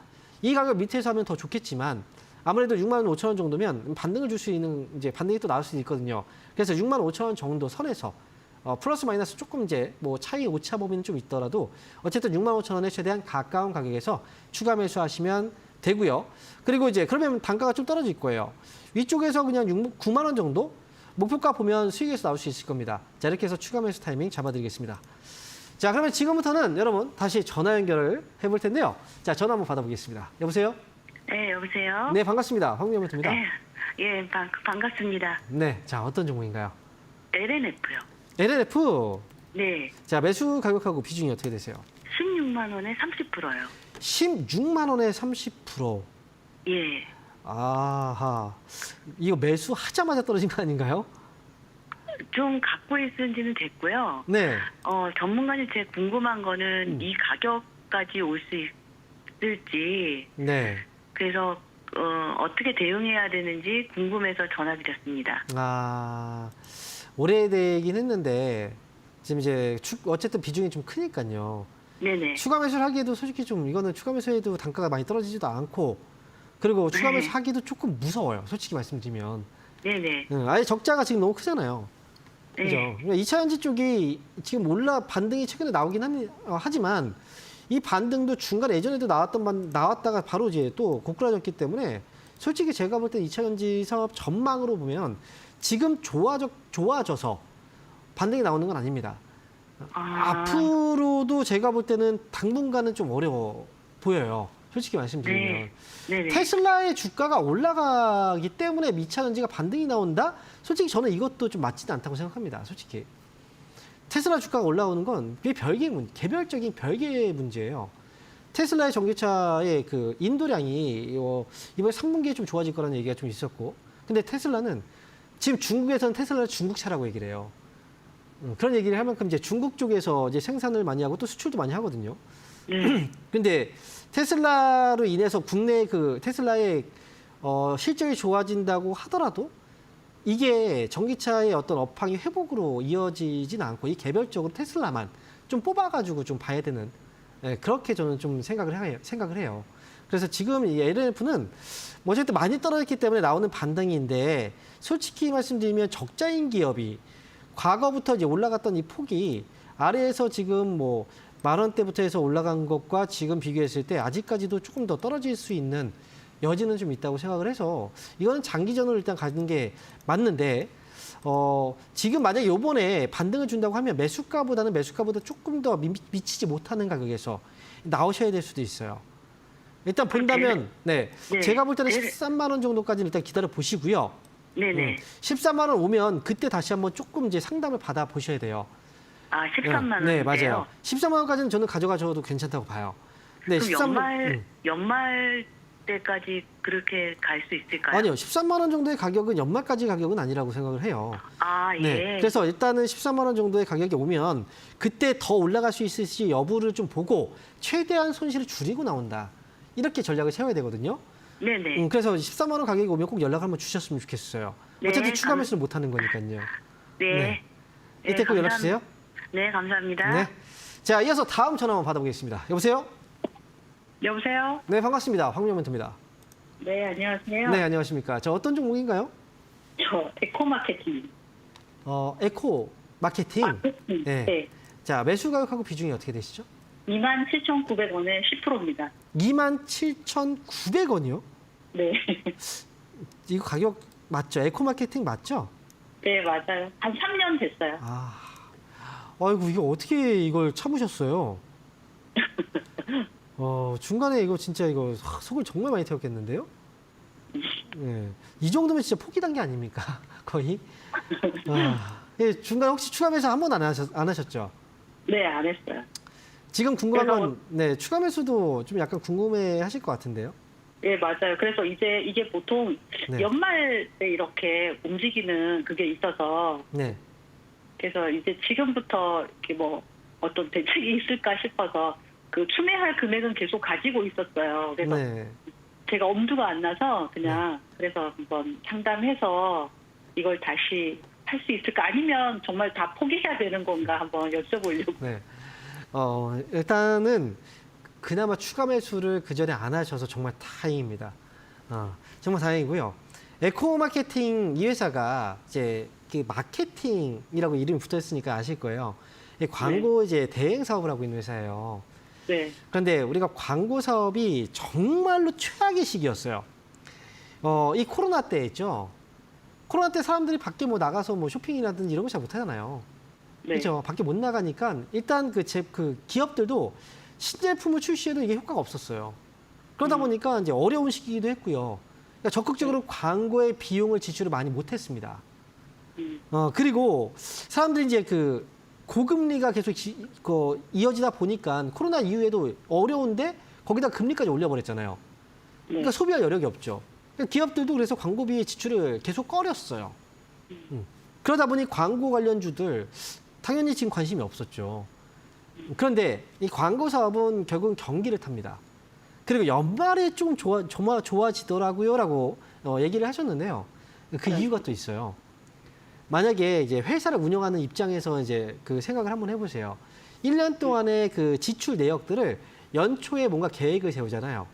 이 가격 밑에서 하면 더 좋겠지만 아무래도 65,000원 정도면 반등을 줄 수 있는 이제 반등이 또 나올 수 있거든요. 그래서 65,000원 정도 선에서 플러스 마이너스 조금 이제 뭐 차이 오차 범위는 좀 있더라도 어쨌든 65,000원에 최대한 가까운 가격에서 추가 매수하시면 되고요. 그리고 이제 그러면 단가가 좀 떨어질 거예요. 위쪽에서 그냥 9만 원 정도 목표가 보면 수익에서 나올 수 있을 겁니다. 자, 이렇게 해서 추가 매수 타이밍 잡아드리겠습니다. 자, 그러면 지금부터는 여러분 다시 전화 연결을 해볼 텐데요. 자, 전화 한번 받아보겠습니다. 여보세요? 네, 여보세요? 네, 반갑습니다. 황미연입니다. 네, 예, 반갑습니다. 네, 자, 어떤 종목인가요? LNF요. LNF. 네, 자, 매수 가격하고 비중이 어떻게 되세요? 16만 원에 30%요. 16만 원에 30%. 예. 아하. 이거 매수하자마자 떨어진 거 아닌가요? 좀 갖고 있은 지는 됐고요. 네. 전문가님 제가 궁금한 거는 이 가격까지 올 수 있을지, 네. 그래서 어떻게 대응해야 되는지 궁금해서 전화드렸습니다. 아, 오래되긴 했는데 지금 이제 어쨌든 비중이 좀 크니까요. 네네. 추가 매수를 하기에도 솔직히 좀 이거는 추가 매수해도 단가가 많이 떨어지지도 않고 그리고 추가 네. 매수하기도 조금 무서워요. 솔직히 말씀드리면. 네네. 아예 적자가 지금 너무 크잖아요. 네. 그죠? 그러니까 2차전지 쪽이 지금 반등이 최근에 나오긴 하지만 이 반등도 중간에 예전에도 나왔다가 바로 이제 또 고꾸라졌기 때문에 솔직히 제가 볼 때 2차전지 사업 전망으로 보면 지금 좋아져서 반등이 나오는 건 아닙니다. 앞으로도 제가 볼 때는 당분간은 좀 어려워 보여요. 솔직히 말씀드리면. 네. 네네. 테슬라의 주가가 올라가기 때문에 미차전지가 반등이 나온다? 솔직히 저는 이것도 좀 맞지는 않다고 생각합니다. 솔직히. 테슬라 주가가 올라오는 건 그게 개별적인 별개의 문제예요. 테슬라의 전기차의 그 인도량이 이번에 3분기에 좀 좋아질 거라는 얘기가 좀 있었고, 근데 테슬라는 지금 중국에서는 테슬라를 중국차라고 얘기를 해요. 그런 얘기를 할 만큼 이제 중국 쪽에서 이제 생산을 많이 하고 또 수출도 많이 하거든요. 네. 근데 테슬라로 인해서 국내 그 테슬라의 실적이 좋아진다고 하더라도 이게 전기차의 어떤 업황이 회복으로 이어지진 않고 이 개별적으로 테슬라만 좀 뽑아가지고 좀 봐야 되는 그렇게 저는 좀 생각을 해요. 그래서 지금 이 LNF는 뭐 어쨌든 많이 떨어졌기 때문에 나오는 반등인데 솔직히 말씀드리면 적자인 기업이 과거부터 이제 올라갔던 이 폭이 아래에서 지금 뭐 10,000원대부터 해서 올라간 것과 지금 비교했을 때 아직까지도 조금 더 떨어질 수 있는 여지는 좀 있다고 생각을 해서 이거는 장기전으로 일단 가는 게 맞는데 지금 만약에 요번에 반등을 준다고 하면 매수가보다 조금 더 미치지 못하는 가격에서 나오셔야 될 수도 있어요. 일단 본다면 네. 제가 볼 때는 13만 원 정도까지는 일단 기다려 보시고요. 네네. 13만 원 오면 그때 다시 한번 조금 이제 상담을 받아 보셔야 돼요. 아, 13만 원. 네, 맞아요. 13만 원까지는 저는 가져가셔도 괜찮다고 봐요. 네, 그럼 연말 때까지 그렇게 갈 수 있을까요? 아니요. 13만 원 정도의 가격은 연말까지 가격은 아니라고 생각을 해요. 아, 예. 네. 그래서 일단은 13만 원 정도의 가격이 오면 그때 더 올라갈 수 있을지 여부를 좀 보고 최대한 손실을 줄이고 나온다. 이렇게 전략을 세워야 되거든요. 네네. 그래서 13만 원 가격이 오면 꼭 연락 한번 주셨으면 좋겠어요. 네, 어쨌든 추가 매수는 못 하는 거니까요. 네. 이때 꼭 연락 주세요. 네, 감사합니다. 네. 자, 이어서 다음 전화 한번 받아보겠습니다. 여보세요? 여보세요? 네, 반갑습니다. 황미연 멘토입니다. 네, 안녕하세요. 네, 안녕하십니까. 저 어떤 종목인가요? 저 에코마케팅. 에코 마케팅. 마케팅. 네. 네. 자, 매수 가격하고 비중이 어떻게 되시죠? 27,900원에 10%입니다. 27,900원이요? 네. 이거 가격 맞죠? 에코마케팅 맞죠? 네, 맞아요. 한 3년 됐어요. 아, 아이고 이게 어떻게 이걸 참으셨어요? 중간에 이거 진짜 이거 속을 정말 많이 태웠겠는데요? 네, 이 정도면 진짜 포기단 게 아닙니까? 거의. 예, 중간에 혹시 추가 매수 한 번 안 하셨죠? 네, 안 했어요. 지금 궁금한 그래서- 건, 네, 추가 매수도 좀 약간 궁금해 하실 것 같은데요? 네, 맞아요. 그래서 이제 이게 보통 네. 연말 때 이렇게 움직이는 그게 있어서 네. 그래서 이제 지금부터 이렇게 뭐 어떤 대책이 있을까 싶어서 그 추매할 금액은 계속 가지고 있었어요. 그래서 네. 제가 엄두가 안 나서 그냥 그래서 한번 상담해서 이걸 다시 할 수 있을까 아니면 정말 다 포기해야 되는 건가 한번 여쭤보려고. 네. 일단은 그나마 추가 매수를 그 전에 안 하셔서 정말 다행입니다. 정말 다행이고요. 에코 마케팅 이 회사가 이제 그 마케팅이라고 이름이 붙어 있으니까 아실 거예요. 이 광고 이제 대행 사업을 하고 있는 회사예요. 네, 그런데 우리가 광고 사업이 정말로 최악의 시기였어요. 이 코로나 때 있죠. 코로나 때 사람들이 밖에 뭐 나가서 뭐 쇼핑이라든지 이런 거 잘 못하잖아요. 네, 그렇죠. 밖에 못 나가니까 일단 그 기업들도 신제품을 출시해도 이게 효과가 없었어요. 그러다 보니까 이제 어려운 시기이기도 했고요. 그러니까 적극적으로 광고의 비용을 지출을 많이 못했습니다. 그리고 사람들이 이제 그 고금리가 계속 이어지다 보니까 코로나 이후에도 어려운데 거기다 금리까지 올려버렸잖아요. 그러니까 네. 소비할 여력이 없죠. 그러니까 기업들도 그래서 광고비 지출을 계속 꺼렸어요. 그러다 보니 광고 관련주들 당연히 지금 관심이 없었죠. 그런데 이 광고 사업은 결국은 경기를 탑니다. 그리고 연말에 조금 좋아지더라고요라고 얘기를 하셨는데요. 그 이유가 또 있어요. 만약에 이제 회사를 운영하는 입장에서 이제 그 생각을 한번 해보세요. 1년 동안의 그 지출 내역들을 연초에 뭔가 계획을 세우잖아요.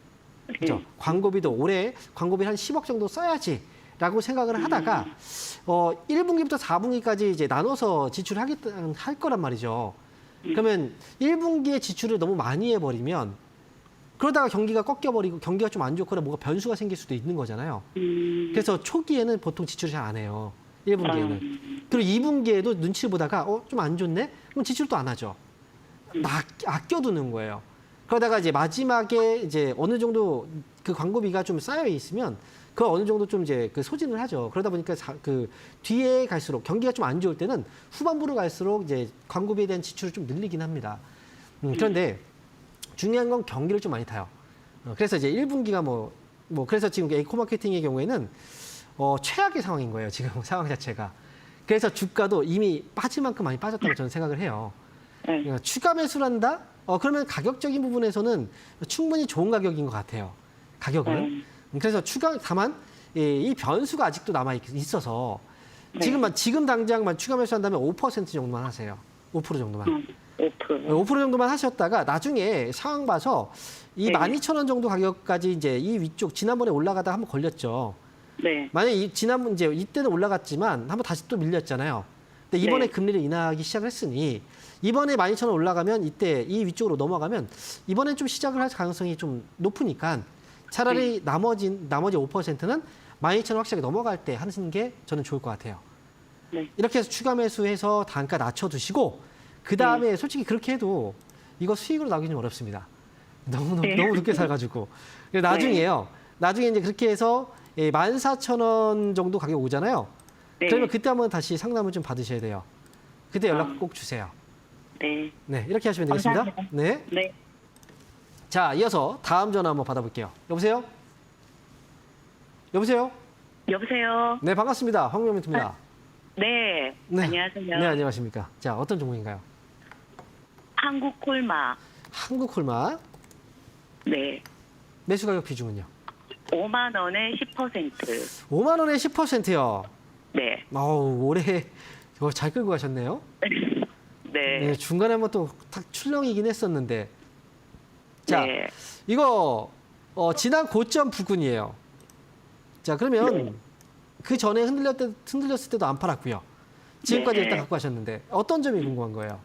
그렇죠? 광고비도 올해 광고비 한 10억 정도 써야지라고 생각을 하다가 1분기부터 4분기까지 이제 나눠서 할 거란 말이죠. 그러면 1분기에 지출을 너무 많이 해버리면 그러다가 경기가 꺾여버리고 경기가 좀 안 좋거나 뭐가 변수가 생길 수도 있는 거잖아요. 그래서 초기에는 보통 지출을 잘 안 해요. 1분기에는. 그리고 2분기에도 눈치를 보다가 좀 안 좋네? 그럼 지출도 안 하죠. 아껴두는 거예요. 그러다가 이제 마지막에 이제 어느 정도 그 광고비가 좀 쌓여 있으면 그 어느 정도 좀 이제 그 소진을 하죠. 그러다 보니까 그 뒤에 갈수록 경기가 좀 안 좋을 때는 후반부로 갈수록 이제 광고비에 대한 지출을 좀 늘리긴 합니다. 그런데 중요한 건 경기를 좀 많이 타요. 그래서 이제 1분기가 그래서 지금 에코 마케팅의 경우에는 최악의 상황인 거예요. 지금 상황 자체가. 그래서 주가도 이미 빠질 만큼 많이 빠졌다고 저는 생각을 해요. 네. 그러니까 추가 매수를 한다? 그러면 가격적인 부분에서는 충분히 좋은 가격인 것 같아요. 가격은. 그래서 다만 이 변수가 아직도 남아 있어서 지금 당장만 추가 매수한다면 5% 정도만 하세요. 5% 정도만. 5% 정도만 하셨다가 나중에 상황 봐서 이 12,000원 정도 가격까지 이제 이 위쪽 지난번에 올라가다 한번 걸렸죠. 네, 만약에 지난번 이제 이때는 올라갔지만 한번 다시 또 밀렸잖아요. 근데 이번에 금리를 인하하기 시작했으니 이번에 12,000원 올라가면 이때 이 위쪽으로 넘어가면 이번엔 좀 시작을 할 가능성이 좀 높으니까 차라리 나머지 5%는 12,000원 확실하게 넘어갈 때 하는 게 저는 좋을 것 같아요. 네. 이렇게 해서 추가 매수해서 단가 낮춰두시고 그 다음에 솔직히 그렇게 해도 이거 수익으로 나오기 좀 어렵습니다. 너무 늦게 사가지고. 나중에요. 나중에 이제 그렇게 해서 14,000원 정도 가격 오잖아요. 네. 그러면 그때 한번 다시 상담을 좀 받으셔야 돼요. 그때 연락 꼭 주세요. 네, 네, 이렇게 하시면 되겠습니다. 감사합니다. 네. 네. 자, 이어서 다음 전화 한번 받아볼게요. 여보세요? 여보세요? 여보세요. 네, 반갑습니다. 황명민입니다. 네. 네. 안녕하세요. 네, 안녕하십니까. 자, 어떤 종목인가요? 한국콜마. 한국콜마. 네. 매수 가격 비중은요? 5만 원에 10%. 5만 원에 10%요. 네. 올해 이거 잘 끌고 가셨네요. 네. 네, 중간에 한번 또 탁 출렁이긴 했었는데. 자, 네. 이거 지난 고점 부근이에요. 자, 그러면 그 전에 흔들렸을 때도 안 팔았고요. 지금까지 네. 일단 갖고 가셨는데 어떤 점이 궁금한 거예요?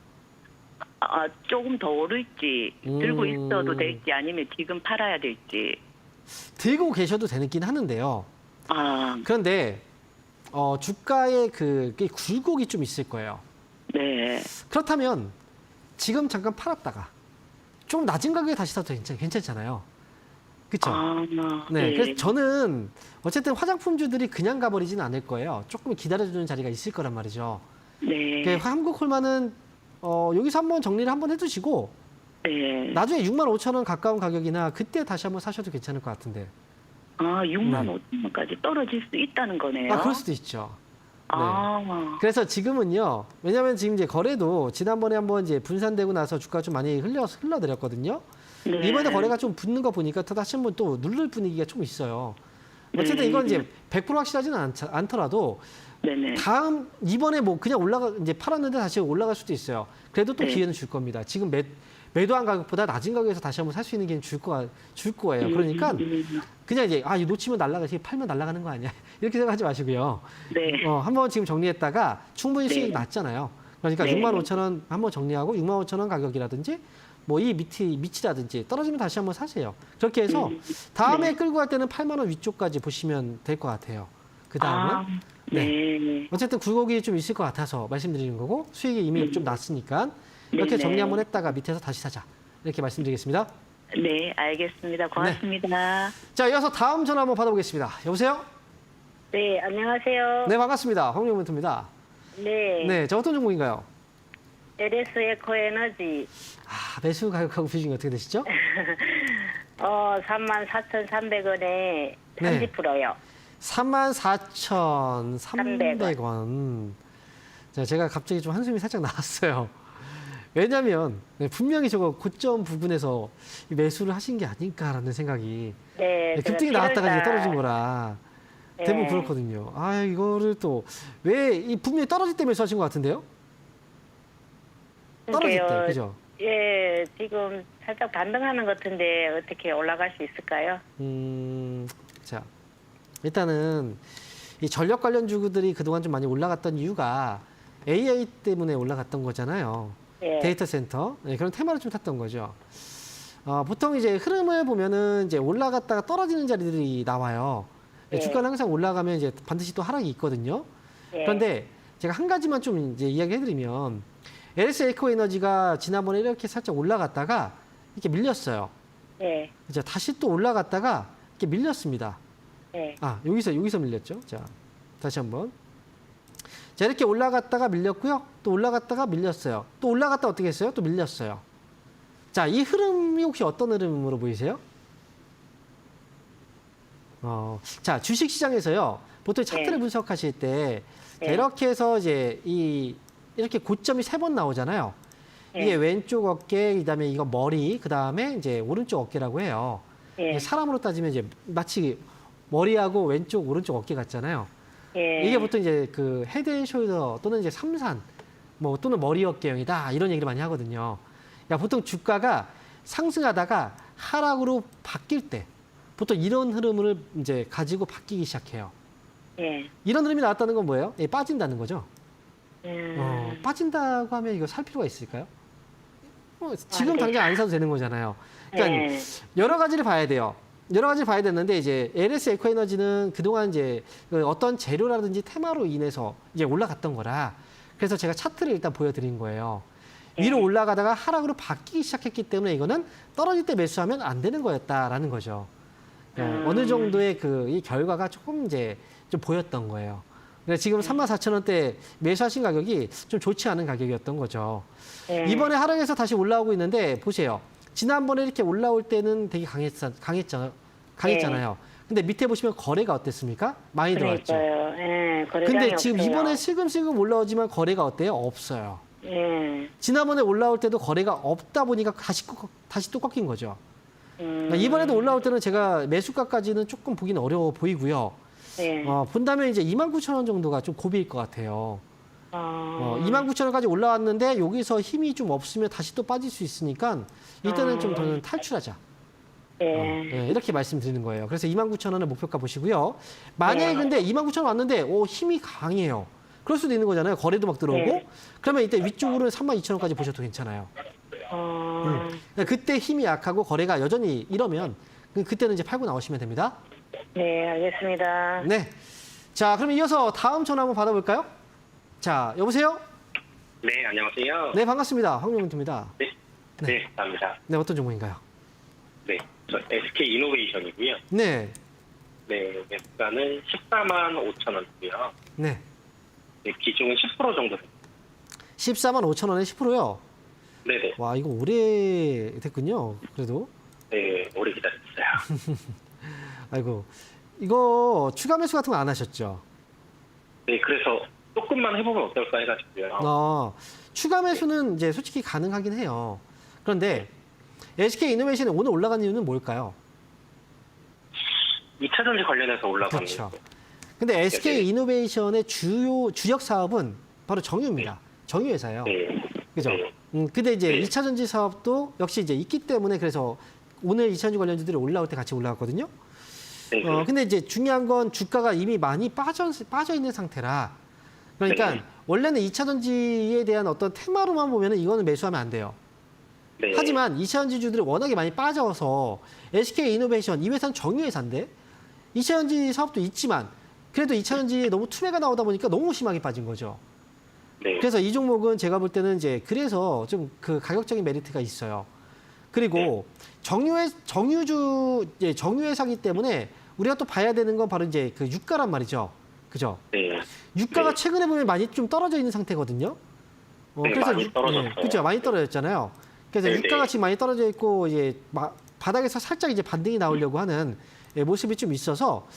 조금 더 오를지, 들고 있어도 될지, 아니면 지금 팔아야 될지. 들고 계셔도 되긴 하는데요. 아, 그런데 주가에 그게 굴곡이 좀 있을 거예요. 네. 그렇다면 지금 잠깐 팔았다가 좀 낮은 가격에 다시 사도 괜찮잖아요. 그렇죠? 아, 네, 그래서 저는 어쨌든 화장품주들이 그냥 가버리지는 않을 거예요. 조금 기다려주는 자리가 있을 거란 말이죠. 네. 그 한국콜마는 여기서 한번 정리를 한번 해두시고 네. 나중에 65,000원 가까운 가격이나 그때 다시 한번 사셔도 괜찮을 것 같은데. 아, 6만 5천 원까지 떨어질 수 있다는 거네요. 아, 그럴 수도 있죠. 아, 그래서 지금은요. 왜냐하면 지금 이제 거래도 지난번에 한번 이제 분산되고 나서 주가가 좀 많이 흘러내렸거든요. 네. 이번에 거래가 좀 붙는 거 보니까 또 다시 한번 또 누를 분위기가 좀 있어요. 어쨌든 이건 이제 100% 확실하지는 않더라도 네네. 다음 이번에 뭐 그냥 이제 팔았는데 다시 올라갈 수도 있어요. 그래도 또 네. 기회는 줄 겁니다. 지금 매도한 가격보다 낮은 가격에서 다시 한번 살 수 있는 기회는 줄 거예요. 그러니까 그냥 이제 이거 놓치면 날아가지 팔면 날아가는 거 아니야 이렇게 생각하지 마시고요. 네. 한번 지금 정리했다가 충분히 수익이 네. 났잖아요. 그러니까 네. 65,000원 한번 정리하고 65,000원 가격이라든지 뭐 이 밑이라든지 떨어지면 다시 한번 사세요. 그렇게 해서 다음에 네. 끌고 갈 때는 8만 원 위쪽까지 보시면 될 것 같아요. 그 다음은 아, 네. 어쨌든 굴곡이 좀 있을 것 같아서 말씀드리는 거고 수익이 이미 좀 났으니까 이렇게 네. 정리 한번 했다가 밑에서 다시 사자 이렇게 말씀드리겠습니다. 네, 알겠습니다. 고맙습니다. 자, 이어서 다음 전화 한번 받아보겠습니다. 여보세요? 네, 안녕하세요. 네, 반갑습니다. 황영멘토입니다. 네, 네, 저 어떤 종목인가요? LS 에코에너지 매수 가격하고 비중이 어떻게 되시죠? 34,300원에 30%요. 34,300원. 자, 제가 갑자기 좀 한숨이 살짝 나왔어요. 왜냐면 분명히 저거 고점 부근에서 매수를 하신 게 아닐까라는 생각이 네, 급등이 제가 나왔다가 이제 7월달 떨어진 거라 대부분 네. 그렇거든요. 이거를 또 왜 분명히 떨어질 때 매수하신 것 같은데요? 떨어질 때, 그러니까요. 그죠? 예, 지금 살짝 반등하는 것 같은데 어떻게 올라갈 수 있을까요? 자, 일단은 이 전력 관련 주들이 그동안 좀 많이 올라갔던 이유가 AI 때문에 올라갔던 거잖아요. 예, 데이터 센터. 네, 그런 테마를 좀 탔던 거죠. 보통 이제 흐름을 보면은 이제 올라갔다가 떨어지는 자리들이 나와요. 예. 주가는 항상 올라가면 이제 반드시 또 하락이 있거든요. 예. 그런데 제가 한 가지만 좀 이제 이야기해드리면 LS 에코에너지가 지난번에 이렇게 살짝 올라갔다가 이렇게 밀렸어요. 예, 그죠? 다시 또 올라갔다가 이렇게 밀렸습니다. 예, 여기서 밀렸죠. 자, 다시 한번. 자, 이렇게 올라갔다가 밀렸고요. 또 올라갔다가 밀렸어요. 또 올라갔다 어떻게 했어요? 또 밀렸어요. 자, 이 흐름이 혹시 어떤 흐름으로 보이세요? 자, 주식 시장에서요. 보통 차트를 네. 분석하실 때 자, 네. 이렇게 해서 이제 이렇게 고점이 3번 나오잖아요. 이게 네. 왼쪽 어깨, 그다음에 이거 머리, 그다음에 이제 오른쪽 어깨라고 해요. 예, 사람으로 따지면 이제 마치 머리하고 왼쪽, 오른쪽 어깨 같잖아요. 예. 이게 보통 이제 그 헤드앤숄더 또는 이제 삼산, 뭐 또는 머리 어깨형이다 이런 얘기를 많이 하거든요. 그러니까 보통 주가가 상승하다가 하락으로 바뀔 때 보통 이런 흐름을 이제 가지고 바뀌기 시작해요. 예. 이런 흐름이 나왔다는 건 뭐예요? 빠진다는 거죠. 음, 빠진다고 하면 이거 살 필요가 있을까요? 지금 네. 당장 안 사도 되는 거잖아요. 그러니까 예. 여러 가지를 봐야 돼요. 여러 가지를 봐야 되는데 이제 LS 에코에너지는 그동안 이제 그 어떤 재료라든지 테마로 인해서 이제 올라갔던 거라 그래서 제가 차트를 일단 보여드린 거예요. 위로 올라가다가 하락으로 바뀌기 시작했기 때문에 이거는 떨어질 때 매수하면 안 되는 거였다라는 거죠. 어느 정도의 이 결과가 조금 이제 좀 보였던 거예요. 그러니까 지금 34,000원대 매수하신 가격이 좀 좋지 않은 가격이었던 거죠. 예. 이번에 하락해서 다시 올라오고 있는데 보세요. 지난번에 이렇게 올라올 때는 되게 강했잖아요. 근데 밑에 보시면 거래가 어땠습니까? 많이 들어왔죠. 그러니까요. 예, 거래량이 근데 지금 없어요. 이번에 슬금슬금 올라오지만 거래가 어때요? 없어요. 예. 지난번에 올라올 때도 거래가 없다 보니까 다시 또 꺾인 거죠. 그러니까 이번에도 올라올 때는 제가 매수가까지는 조금 보기는 어려워 보이고요. 예. 본다면 이제 29,000원 정도가 좀 고비일 것 같아요. 29,000원까지 올라왔는데 여기서 힘이 좀 없으면 다시 또 빠질 수 있으니까 이때는 좀 저는 탈출하자. 예. 이렇게 말씀드리는 거예요. 그래서 29,000원을 목표가 보시고요. 만약에 네. 근데 29,000원 왔는데 힘이 강해요. 그럴 수도 있는 거잖아요. 거래도 막 들어오고. 네. 그러면 이때 위쪽으로는 32,000원까지 보셔도 괜찮아요. 그때 힘이 약하고 거래가 여전히 이러면 그때는 이제 팔고 나오시면 됩니다. 네, 알겠습니다. 네. 자, 그럼 이어서 다음 전화 한번 받아볼까요? 자, 여보세요? 네, 안녕하세요. 네, 반갑습니다. 황명민입니다. 네, 네, 감사합니다. 네, 어떤 종목인가요? 네, 저 SK 이노베이션이고요. 네, 네, 매수가는 14만 5천 원이고요. 네. 네, 비중은 10% 정도 됩니다. 14만 5천 원에 10%요? 네네. 와, 이거 오래 됐군요. 그래도. 네, 오래 기다렸어요. 아이고. 이거 추가 매수 같은 거 안 하셨죠? 네, 그래서 조금만 해보면 어떨까 해가지고요. 추가 매수는 이제 솔직히 가능하긴 해요. 그런데 SK 이노베이션이 오늘 올라간 이유는 뭘까요? 2차 전지 관련해서 올라가는 그렇죠. 거. 근데 SK 네. 이노베이션의 주력 사업은 바로 정유입니다. 정유회사예요. 네. 그죠? 네. 근데 이제 네. 2차 전지 사업도 역시 이제 있기 때문에 그래서 오늘 2차 전지 관련주들이 올라올 때 같이 올라갔거든요. 네. 근데 이제 중요한 건 주가가 이미 많이 빠져 있는 상태라. 그러니까 네. 원래는 2차 전지에 대한 어떤 테마로만 보면은 이거는 매수하면 안 돼요. 네. 하지만 2차 전지주들이 워낙에 많이 빠져서 SK 이노베이션 이 회사는 정유회사인데 2차 전지 사업도 있지만 그래도 2차 전지에 너무 투매가 나오다 보니까 너무 심하게 빠진 거죠. 네. 그래서 이 종목은 제가 볼 때는 이제 그래서 좀 그 가격적인 메리트가 있어요. 그리고 정유회사기 때문에 우리가 또 봐야 되는 건 바로 이제 그 유가란 말이죠. 그죠? 네. 유가가 네. 최근에 보면 많이 좀 떨어져 있는 상태거든요. 네, 많이 떨어졌어요. 그렇죠. 많이 떨어졌잖아요. 그래서 네, 유가가 네. 지금 많이 떨어져 있고 이제 바닥에서 살짝 이제 반등이 나오려고 하는 모습이 좀 있어서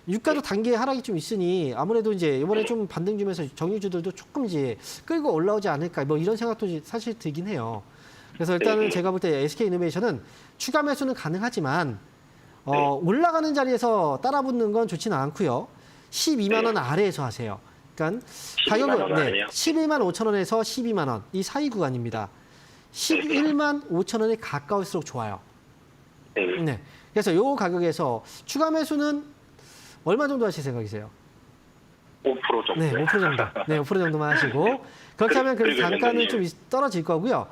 유가도 단계 하락이 좀 있으니 아무래도 이제 이번에 좀 반등 주면서 정유주들도 조금 이제 끌고 올라오지 않을까 뭐 이런 생각도 사실 들긴 해요. 그래서 일단은 제가 볼 때 SK 이노베이션은 추가 매수는 가능하지만 올라가는 자리에서 따라붙는 건 좋지는 않고요. 12만 원 아래에서 하세요. 그러니까 12만 가격은 원 아래요? 11만 5천 원에서 12만 원 이 사이 구간입니다. 11만 5천 원에 가까울수록 좋아요. 네. 네. 그래서 이 가격에서 추가 매수는 얼마 정도 하실 생각이세요? 5% 정도. 네, 5% 정도. 네, 5% 정도만 하시고 그렇게 하면 그래도 그리고 단가는 좀 연장님. 떨어질 거고요.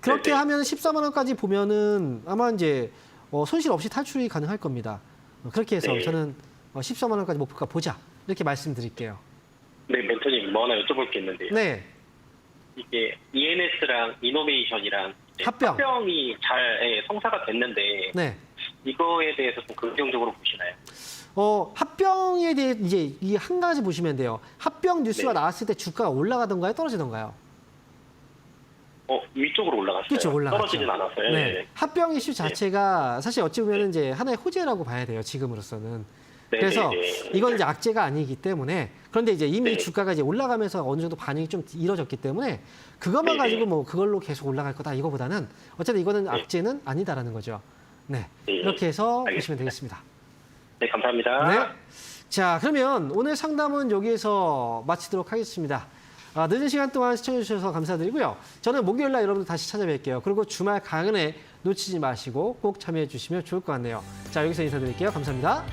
그렇게 네네. 하면 14만 원까지 보면은 아마 이제 손실 없이 탈출이 가능할 겁니다. 그렇게 해서 네. 저는 14만 원까지 목표가 보자 이렇게 말씀드릴게요. 네, 멘토님 뭐 하나 여쭤볼 게 있는데요. 네, 이게 ENS랑 이노베이션이랑 이제 합병. 합병이 잘 성사가 됐는데 네. 이거에 대해서 좀 긍정적으로 보시나요? 합병에 대해 이제 이 한 가지 보시면 돼요. 합병 뉴스가 네. 나왔을 때 주가가 올라가던가요, 떨어지던가요? 위쪽으로 올라갔어요. 그렇죠, 올라갔죠. 떨어지진 않았어요. 네. 합병 이슈 자체가 사실 어찌 보면 이제 하나의 호재라고 봐야 돼요, 지금으로서는. 네, 그래서 네, 네. 이건 이제 악재가 아니기 때문에 그런데 이제 이미 네. 주가가 이제 올라가면서 어느 정도 반응이 좀 이뤄졌기 때문에 그것만 네, 가지고 네. 뭐 그걸로 계속 올라갈 거다 이거보다는 어쨌든 이거는 악재는 아니다라는 거죠. 네. 네. 이렇게 해서 알겠습니다. 보시면 되겠습니다. 네, 감사합니다. 네. 자, 그러면 오늘 상담은 여기에서 마치도록 하겠습니다. 늦은 시간 동안 시청해주셔서 감사드리고요. 저는 목요일 날 여러분들 다시 찾아뵐게요. 그리고 주말 강연에 놓치지 마시고 꼭 참여해 주시면 좋을 것 같네요. 자, 여기서 인사드릴게요. 감사합니다.